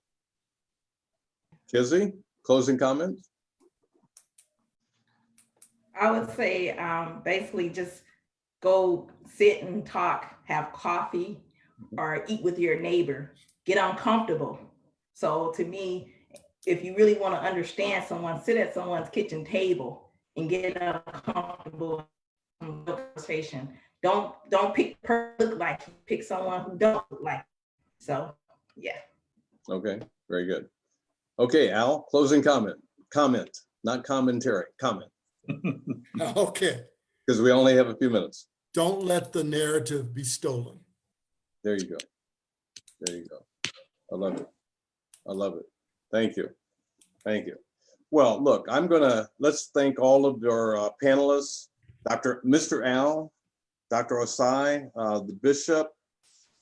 Kizzy, closing comments? I would say basically just go sit and talk, have coffee, or eat with your neighbor. Get uncomfortable. So to me, if you really want to understand someone, sit at someone's kitchen table and get uncomfortable conversation. Don't pick look like, pick someone who don't look like. So yeah. Okay, very good. Okay, Al, closing comment, not commentary, comment. Okay. Because we only have a few minutes. Don't let the narrative be stolen. There you go. There you go. I love it. I love it. Thank you. Thank you. Well, look, let's thank all of our panelists, Mr. Al, Dr. Osai, the Bishop,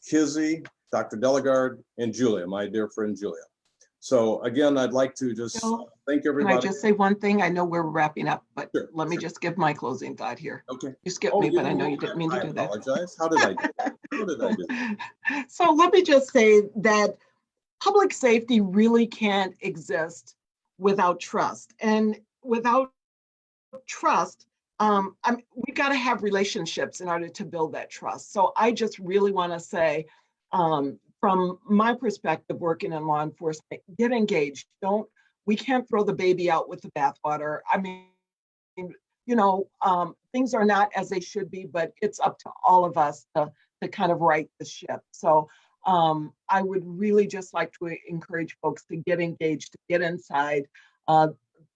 Kizzy, Dr. Delegard, and Julia, my dear friend Julia. So again, I'd like to just thank everybody. Can I just say one thing? I know we're wrapping up, but Sure, let me just give my closing thought here. Okay. You skipped me, but I know you didn't mean to do that. I apologize. How did I do that? How did I do that? So let me just say that public safety really can't exist without trust. And without trust, we've got to have relationships in order to build that trust. So I just really want to say, from my perspective, working in law enforcement, get engaged. We can't throw the baby out with the bathwater. I mean, you know, things are not as they should be, but it's up to all of us to kind of right the ship. So I would really just like to encourage folks to get engaged, to get inside.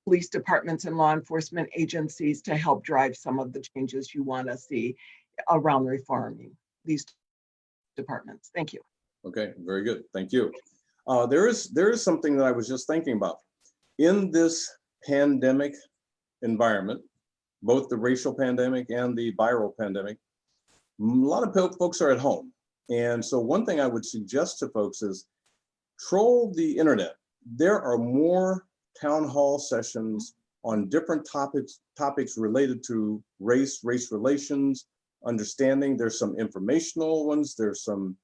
police departments and law enforcement agencies to help drive some of the changes you want to see around reforming these departments. Thank you. Okay, very good. Thank you. There is something that I was just thinking about. In this pandemic environment, both the racial pandemic and the viral pandemic, a lot of folks are at home. And so one thing I would suggest to folks is troll the internet. There are more town hall sessions on different topics related to race relations, understanding. There's some informational ones. There's some,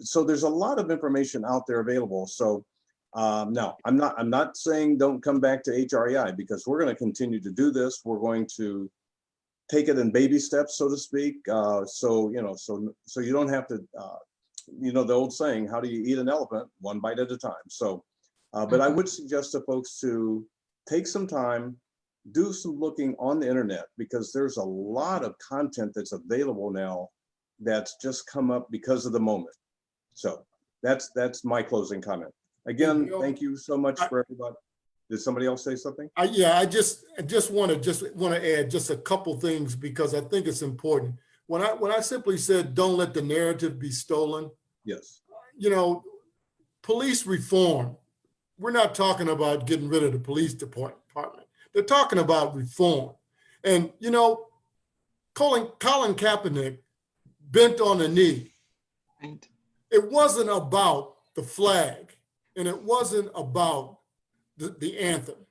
so there's a lot of information out there available. So no, I'm not saying don't come back to HREI, because we're going to continue to do this. We're going to take it in baby steps, so to speak. So you don't have to, the old saying, how do you eat an elephant? One bite at a time. So, but I would suggest to folks to take some time, do some looking on the internet, because there's a lot of content that's available now that's just come up because of the moment. So that's my closing comment. Again, thank you so much for everybody. Did somebody else say something? Yeah, I just want to add just a couple things, because I think it's important. When I simply said, don't let the narrative be stolen. Yes. Police reform. We're not talking about getting rid of the police department. They're talking about reform. And, Colin Kaepernick bent on a knee. Right. It wasn't about the flag, and it wasn't about the anthem.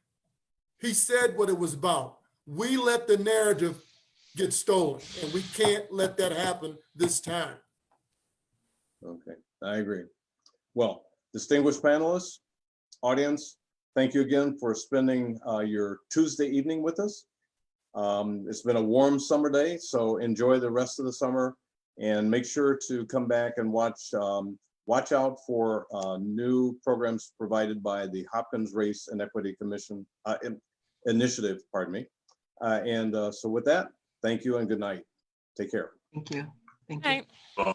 He said what it was about. We let the narrative get stolen, and we can't let that happen this time. Okay, I agree. Well, distinguished panelists, audience, thank you again for spending your Tuesday evening with us. It's been a warm summer day, so enjoy the rest of the summer, and make sure to come back and watch out for new programs provided by the Hopkins Race and Equity Commission Initiative, pardon me. So with that, thank you and good night. Take care. Thank you. Thank Hi. you.